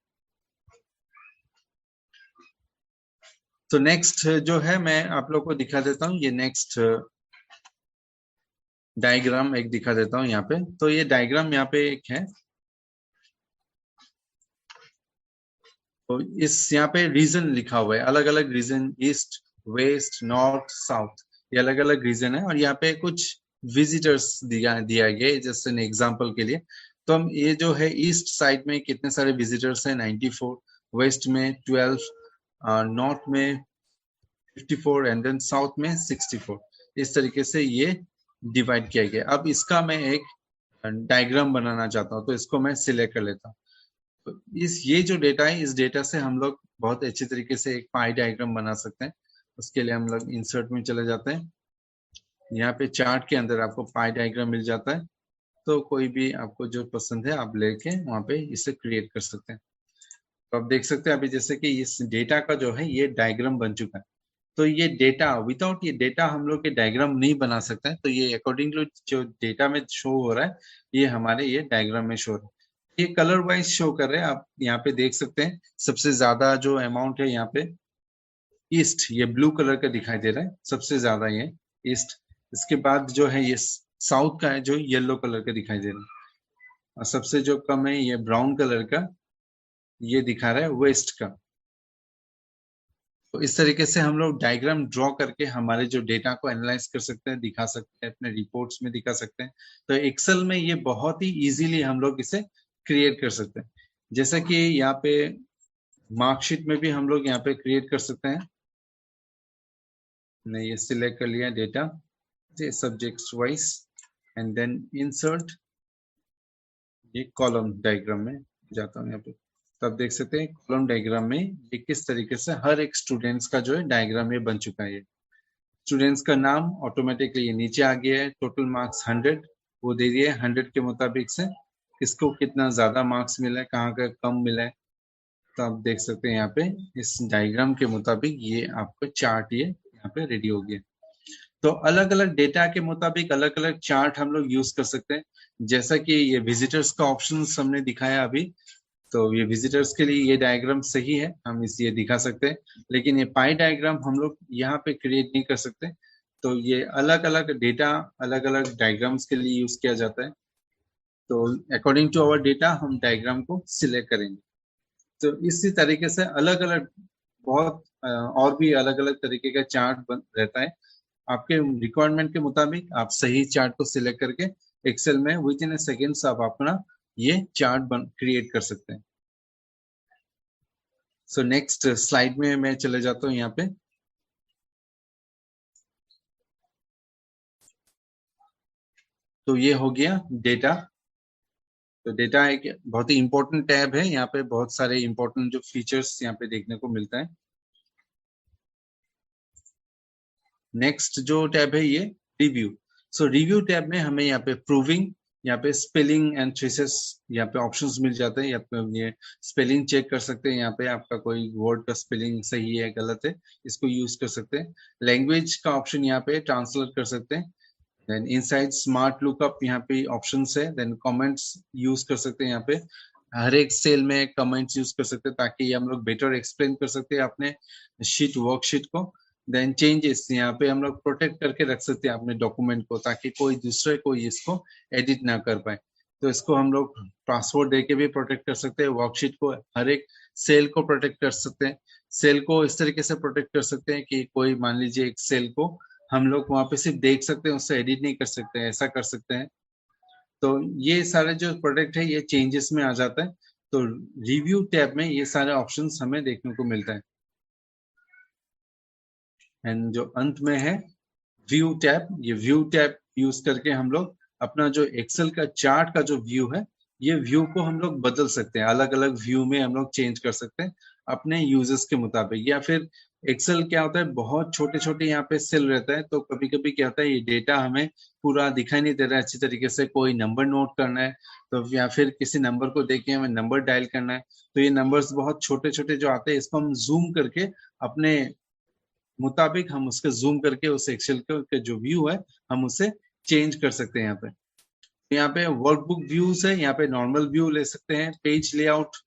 तो नेक्स्ट जो है मैं आप लोग को दिखा देता हूँ, ये नेक्स्ट डायग्राम एक दिखा देता हूँ यहाँ पे। तो ये डायग्राम यहाँ पे एक है, तो इस यहाँ पे रीजन लिखा हुआ है, अलग अलग region, east west north south, ये अलग अलग रीजन है। और यहाँ पे कुछ विजिटर्स दिया गया जैसे एग्जांपल के लिए। तो हम ये जो है ईस्ट साइड में कितने सारे विजिटर्स हैं 94, वेस्ट में 12, नॉर्थ में 54 एंड देन साउथ में 64। इस तरीके से ये डिवाइड किया गया। अब इसका मैं एक डायग्राम बनाना चाहता हूँ, तो इसको मैं सिलेक्ट कर लेता हूँ। तो ये जो डेटा है, इस डेटा से हम लोग बहुत अच्छे तरीके से एक पाई डायग्राम बना सकते हैं। उसके लिए हम लोग इंसर्ट में चले जाते हैं, यहाँ पे चार्ट के अंदर आपको पाई डायग्राम मिल जाता है। तो कोई भी आपको जो पसंद है आप लेके वहाँ पे इसे क्रिएट कर सकते हैं। तो आप देख सकते हैं अभी जैसे कि इस डेटा का जो है ये डायग्राम बन चुका है। तो ये डेटा, विदाउट ये डेटा हम लोग के डायग्राम नहीं बना सकते हैं। तो ये अकॉर्डिंग टू जो डेटा में शो हो रहा है, ये हमारे ये डायग्राम में शो हो रहा है। ये कलर वाइज शो कर रहे हैं, आप यहाँ पे देख सकते हैं। सबसे ज्यादा जो अमाउंट है यहाँ पे ईस्ट, ये ब्लू कलर का दिखाई दे रहा है, सबसे ज्यादा ये ईस्ट। इसके बाद जो है ये साउथ का है जो येलो कलर का दिखाई दे रहा है, और सबसे जो कम है ये ब्राउन कलर का ये दिखा रहा है वेस्ट का। तो इस तरीके से हम लोग डायग्राम ड्रॉ करके हमारे जो डेटा को एनालाइज कर सकते हैं, दिखा सकते हैं, अपने रिपोर्ट्स में दिखा सकते हैं। तो एक्सेल में ये बहुत ही इजीली हम लोग इसे क्रिएट कर सकते हैं। जैसे कि यहाँ पे मार्कशीट में भी हम लोग यहाँ पे क्रिएट कर सकते हैं। मैंने ये सिलेक्ट कर लिया data subject wise and then insert, ये कॉलम डायग्राम में जाता हूँ यहाँ पे। तो आप देख सकते हैं कॉलम डायग्राम में ये किस तरीके से हर एक स्टूडेंट्स का जो है डायग्राम ये बन चुका है। ये स्टूडेंट्स का नाम ऑटोमेटिकली ये नीचे आ गया है, टोटल मार्क्स 100 वो दे दिए, 100 के मुताबिक से किसको कितना ज्यादा मार्क्स मिला है, कहाँ का कम मिला है। तो आप देख सकते हैं यहाँ पे इस डायग्राम के मुताबिक ये आपका चार्ट ये यहाँ पे रेडी हो गया। तो अलग अलग डेटा के मुताबिक अलग अलग चार्ट हम लोग यूज कर सकते हैं। जैसा कि ये विजिटर्स का ऑप्शन हमने दिखाया अभी, तो ये विजिटर्स के लिए ये डायग्राम सही है, हम इस ये दिखा सकते हैं। लेकिन ये पाई डायग्राम हम लोग यहाँ पे क्रिएट नहीं कर सकते। तो ये अलग अलग डेटा अलग अलग डायग्राम्स के लिए यूज किया जाता है। तो अकॉर्डिंग टू आवर डेटा हम डायग्राम को सिलेक्ट करेंगे। तो इसी तरीके से अलग अलग बहुत और भी अलग अलग तरीके का चार्ट बन रहता है। आपके रिक्वायरमेंट के मुताबिक आप सही चार्ट को सिलेक्ट करके एक्सेल में विद इन ए सेकेंड्स आप अपना ये चार्ट क्रिएट कर सकते हैं। सो नेक्स्ट स्लाइड में मैं चले जाता हूँ यहाँ पे। तो ये हो गया डेटा। तो डेटा एक बहुत ही इंपॉर्टेंट टैब है, यहाँ पे बहुत सारे इंपॉर्टेंट जो फीचर्स यहाँ पे देखने को मिलता है। नेक्स्ट जो टैब है ये रिव्यू। सो रिव्यू टैब में हमें यहाँ पे प्रूविंग, यहाँ पे स्पेलिंग एंड ट्रेसेस यहाँ पे ऑप्शंस मिल जाते हैं। यहाँ पे ये स्पेलिंग चेक कर सकते हैं, यहाँ पे आपका कोई वर्ड का स्पेलिंग सही है गलत है, इसको यूज कर सकते हैं। लैंग्वेज का ऑप्शन यहाँ पे ट्रांसलेट कर सकते हैं। देन इनसाइड स्मार्ट लुकअप यहाँ पे ऑप्शंस है। देन कमेंट्स यूज कर सकते हैं, यहाँ पे हर एक सेल में कमेंट्स यूज कर सकते हैं ताकि हम लोग बेटर एक्सप्लेन कर सकते हैं अपने शीट वर्कशीट को। देन चेंजेस यहाँ पे हम लोग प्रोटेक्ट करके रख सकते हैं अपने डॉक्यूमेंट को ताकि कोई दूसरे कोई इसको एडिट ना कर पाए। तो इसको हम लोग पासवर्ड दे के भी प्रोटेक्ट कर सकते हैं। वर्कशीट को हर एक सेल को प्रोटेक्ट कर सकते हैं। सेल को इस तरीके से प्रोटेक्ट कर सकते हैं कि कोई मान लीजिए एक सेल को हम लोग वहां पे सिर्फ देख सकते हैं, उससे एडिट नहीं कर सकते हैं, ऐसा कर सकते हैं। तो ये सारे जो प्रोडक्ट है ये चेंजेस में आ जाता है। तो रिव्यू टैब में ये सारे ऑप्शंस हमें देखने को मिलता है। एंड जो अंत में है व्यू टैब, ये व्यू टैब यूज करके हम लोग अपना जो एक्सेल का चार्ट का जो व्यू है, ये व्यू को हम लोग बदल सकते हैं, अलग अलग व्यू में हम लोग चेंज कर सकते हैं अपने यूजर्स के मुताबिक। या फिर एक्सेल क्या होता है, बहुत छोटे छोटे यहाँ पे सेल रहता है, तो कभी कभी क्या होता है ये डेटा हमें पूरा दिखाई नहीं दे रहा है अच्छी तरीके से, कोई नंबर नोट करना है तो या फिर किसी नंबर को देख के हमें नंबर डायल करना है, तो ये नंबर्स बहुत छोटे छोटे जो आते हैं इसको हम जूम करके अपने मुताबिक हम उसके जूम करके उस एक्सेल के जो व्यू है हम उसे चेंज कर सकते हैं। यहाँ पे वर्कबुक व्यूज है, यहाँ पे नॉर्मल व्यू ले सकते हैं। पेज लेआउट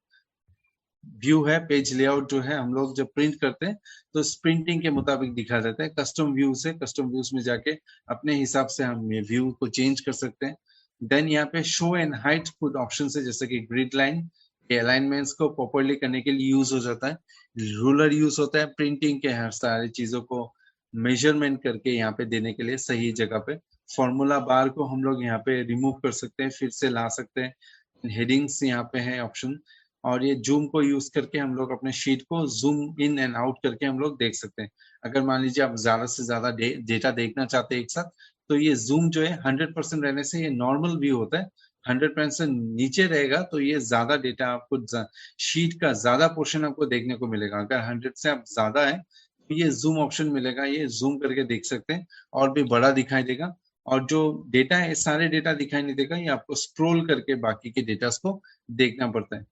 व्यू है, पेज लेआउट जो है हम लोग जब प्रिंट करते हैं तो प्रिंटिंग के मुताबिक दिखा देता है। कस्टम व्यूज है, कस्टम व्यूज में जाके अपने हिसाब से हम ये व्यू को चेंज कर सकते हैं। देन यहाँ पे शो एंड हाइड कुछ ऑप्शन है, जैसे कि ग्रिड लाइन, ये अलाइनमेंट्स को प्रॉपर्ली करने के लिए यूज हो जाता है। रूलर यूज होता है प्रिंटिंग के हर सारी चीजों को मेजरमेंट करके यहाँ पे देने के लिए सही जगह पे। फॉर्मूला बार को हम लोग यहाँ पे रिमूव कर सकते हैं, फिर से ला सकते हैं। हेडिंग्स यहाँ पे है ऑप्शन, और ये जूम को यूज करके हम लोग अपने शीट को जूम इन एंड आउट करके हम लोग देख सकते हैं। अगर मान लीजिए आप ज्यादा से ज्यादा डेटा देखना चाहते हैं एक साथ, तो ये जूम जो है 100% रहने से ये नॉर्मल व्यू होता है। 100% नीचे रहेगा तो ये ज्यादा डेटा आपको शीट का ज्यादा पोर्शन आपको देखने को मिलेगा। अगर 100 से आप ज्यादा है तो ये जूम ऑप्शन मिलेगा, ये जूम करके देख सकते हैं और भी बड़ा दिखाई देगा। और जो डेटा है सारे डेटा दिखाई नहीं देगा, ये आपको स्क्रॉल करके बाकी के डेटा को देखना पड़ता है।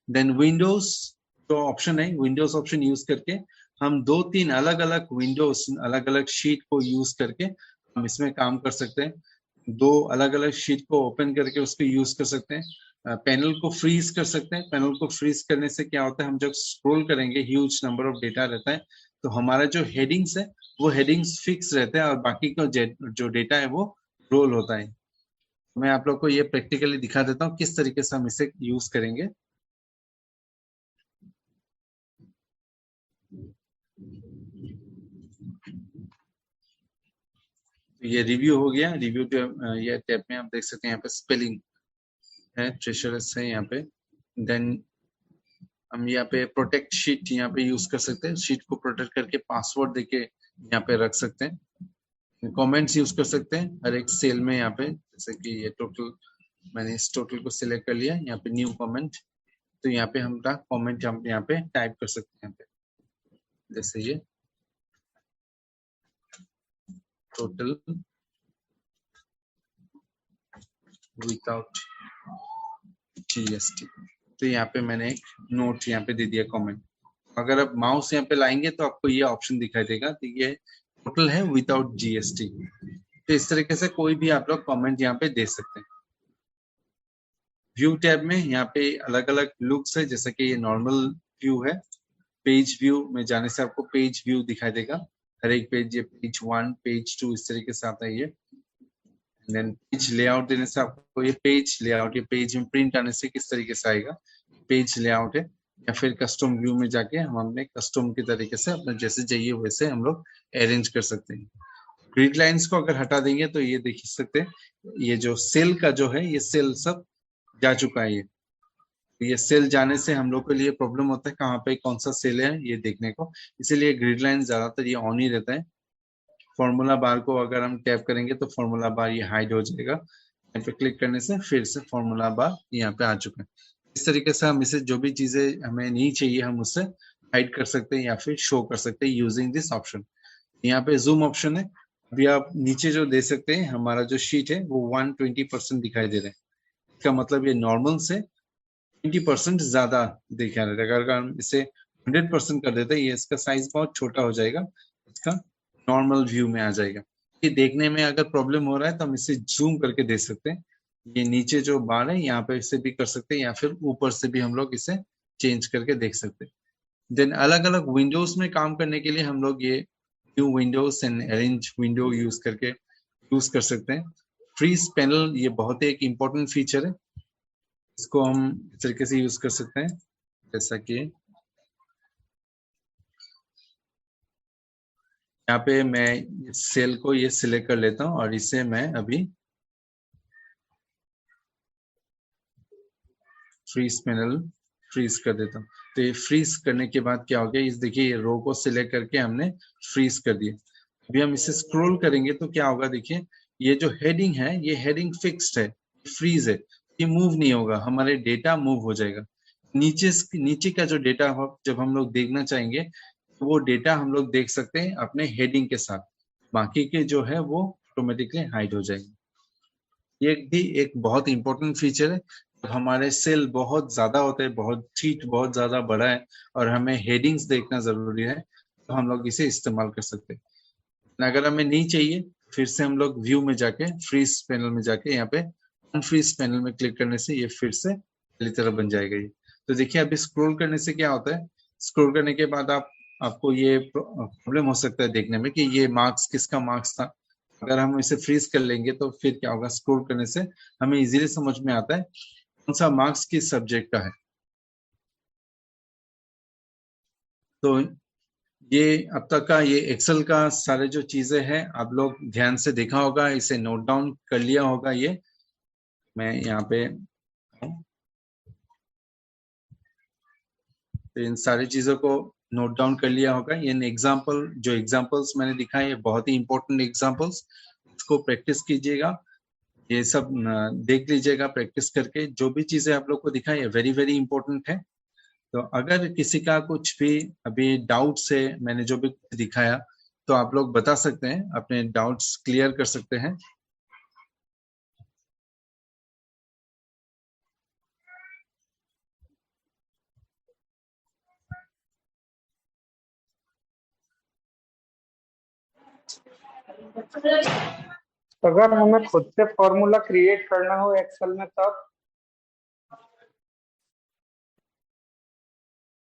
देन विंडोज जो ऑप्शन है, विंडोज ऑप्शन यूज करके हम 2-3 अलग अलग विंडोज अलग अलग शीट को यूज करके हम इसमें काम कर सकते हैं। 2 अलग अलग शीट को ओपन करके उसको यूज कर सकते हैं। पैनल को फ्रीज कर सकते हैं। पैनल को फ्रीज करने से क्या होता है, हम जब स्क्रॉल करेंगे ह्यूज नंबर ऑफ डेटा रहता है, तो हमारा जो हेडिंग्स है वो हेडिंग्स फिक्स रहते हैं और बाकी का जो डेटा है वो रोल होता है। मैं आप लोग को ये प्रैक्टिकली दिखा देता हूँ किस तरीके से हम इसे यूज करेंगे। ये रिव्यू हो गया। रिव्यू ये टैब में आप देख सकते हैं, यहाँ पे स्पेलिंग है, ट्रेशरस है यहाँ पे। देन हम यहाँ पे प्रोटेक्ट शीट यहाँ पे यूज कर सकते हैं, शीट को प्रोटेक्ट करके पासवर्ड देके यहाँ पे रख सकते हैं। कमेंट्स यूज कर सकते हैं हर एक सेल में यहाँ पे, जैसे कि ये टोटल, मैंने इस टोटल को सिलेक्ट कर लिया, यहाँ पे न्यू कमेंट, तो यहाँ पे हम कमेंट हम यहाँ पे टाइप कर सकते हैं। यहाँ पे जैसे ये टोटल विदाउट जीएसटी, तो यहाँ पे मैंने एक नोट यहाँ पे दे दिया कमेंट। अगर आप माउस यहाँ पे लाएंगे तो आपको ये ऑप्शन दिखाई देगा, तो ये टोटल है विदाउट जीएसटी। तो इस तरीके से कोई भी आप लोग कमेंट यहाँ पे दे सकते हैं। व्यू टैब में यहाँ पे अलग अलग लुक्स है, जैसे कि ये नॉर्मल व्यू है। पेज व्यू में जाने से आपको पेज व्यू दिखाई देगा, हर एक पेज, ये पेज 1 पेज 2 इस तरीके से आता है ये। देन पेज लेआउट देने से आपको ये पेज लेआउट, ये पेज में प्रिंट आने से किस तरीके से आएगा, पेज लेआउट है। या फिर कस्टम व्यू में जाके हम अपने कस्टम के तरीके से अपने जैसे चाहिए वैसे हम लोग अरेंज कर सकते हैं। ग्रिड लाइंस को अगर हटा देंगे तो ये देख सकते हैं, ये जो सेल का जो है ये सेल सब जा चुका है। ये सेल जाने से हम लोग के लिए प्रॉब्लम होता है कहाँ पे कौन सा सेल है ये देखने को, इसीलिए ग्रिड लाइन ज्यादातर ये ऑन ही रहता है। फॉर्मूला बार को अगर हम टैप करेंगे तो फॉर्मूला बार ये हाइड हो जाएगा, यहाँ पे क्लिक करने से फिर से फॉर्मूला बार यहाँ पे आ चुका है। इस तरीके से हम इसे जो भी चीजें हमें नहीं चाहिए हम उससे हाइड कर सकते हैं या फिर शो कर सकते हैं यूजिंग दिस ऑप्शन। यहाँ पे जूम ऑप्शन है, अभी आप नीचे जो दे सकते हैं, हमारा जो शीट है वो 120% दिखाई दे रहा है। इसका मतलब ये नॉर्मल से 20% ज्यादा दिखाई दे रहा है। अगर हम इसे 100% कर देते हैं, ये इसका साइज बहुत छोटा हो जाएगा, इसका नॉर्मल व्यू में आ जाएगा। ये देखने में अगर प्रॉब्लम हो रहा है तो हम इसे जूम करके देख सकते हैं। ये नीचे जो बार है यहाँ पे इसे भी कर सकते हैं, या फिर ऊपर से भी हम लोग इसे चेंज करके देख सकते हैं। देन अलग अलग विंडोज में काम करने के लिए हम लोग ये new Windows and arrange window use करके यूज कर सकते हैं। फ्रीज पैनल ये बहुत ही एक इम्पोर्टेंट फीचर है, इसको हम इस तरीके से यूज कर सकते हैं, जैसा कि यहाँ पे मैं इस सेल को ये सिलेक्ट कर लेता हूँ और इसे मैं अभी फ्रीज पैनल फ्रीज कर देता हूँ। तो ये फ्रीज करने के बाद क्या हो गया, इस देखिए ये रो को सिलेक्ट करके हमने फ्रीज कर दिया। अभी हम इसे स्क्रॉल करेंगे तो क्या होगा, देखिए ये जो हेडिंग है ये हेडिंग फिक्स्ड है, फ्रीज है, ये मूव नहीं होगा, हमारे डेटा मूव हो जाएगा। नीचे का जो डेटा जब हम लोग देखना चाहेंगे तो वो डेटा हम लोग देख सकते हैं अपने हेडिंग के साथ, बाकी के जो है वो ऑटोमेटिकली हाइड हो जाएंगे। ये भी एक बहुत इंपॉर्टेंट फीचर है। तो हमारे सेल बहुत ज्यादा होते हैं, बहुत शीट बहुत ज्यादा बड़ा है और हमें हेडिंग्स देखना जरूरी है, तो हम लोग इसे इस्तेमाल कर सकते हैं। अगर हमें नहीं चाहिए, फिर से हम लोग व्यू में जाके फ्रीज पैनल में जाके यहाँ पे अनफ्रीज पैनल में क्लिक करने से ये फिर से पहली तरह बन जाएगा ये। तो देखिए अभी स्क्रॉल करने से क्या होता है, स्क्रॉल करने के बाद आपको ये प्रॉब्लम हो सकता है देखने में कि ये मार्क्स किसका मार्क्स था। अगर हम इसे फ्रीज कर लेंगे तो फिर क्या होगा, स्क्रॉल करने से हमें इजीली समझ में आता है कौन सा मार्क्स किस सब्जेक्ट का है। तो ये अब तक का ये एक्सेल का सारे जो चीजें हैं आप लोग ध्यान से देखा होगा, इसे नोट डाउन कर लिया होगा। ये मैं यहाँ पे तो इन सारी चीजों को नोट डाउन कर लिया होगा। ये जो एग्जांपल्स मैंने दिखाए ये बहुत ही इंपॉर्टेंट एग्जांपल्स, इसको प्रैक्टिस कीजिएगा, ये सब देख लीजिएगा प्रैक्टिस करके। जो भी चीजें आप लोग को दिखाई है वेरी वेरी इंपॉर्टेंट है। तो अगर किसी का कुछ भी अभी डाउट्स है, मैंने जो भी दिखाया तो आप लोग बता सकते हैं, अपने डाउट्स क्लियर कर सकते हैं। अगर हमें खुद से फॉर्मूला क्रिएट करना हो एक्सेल में तब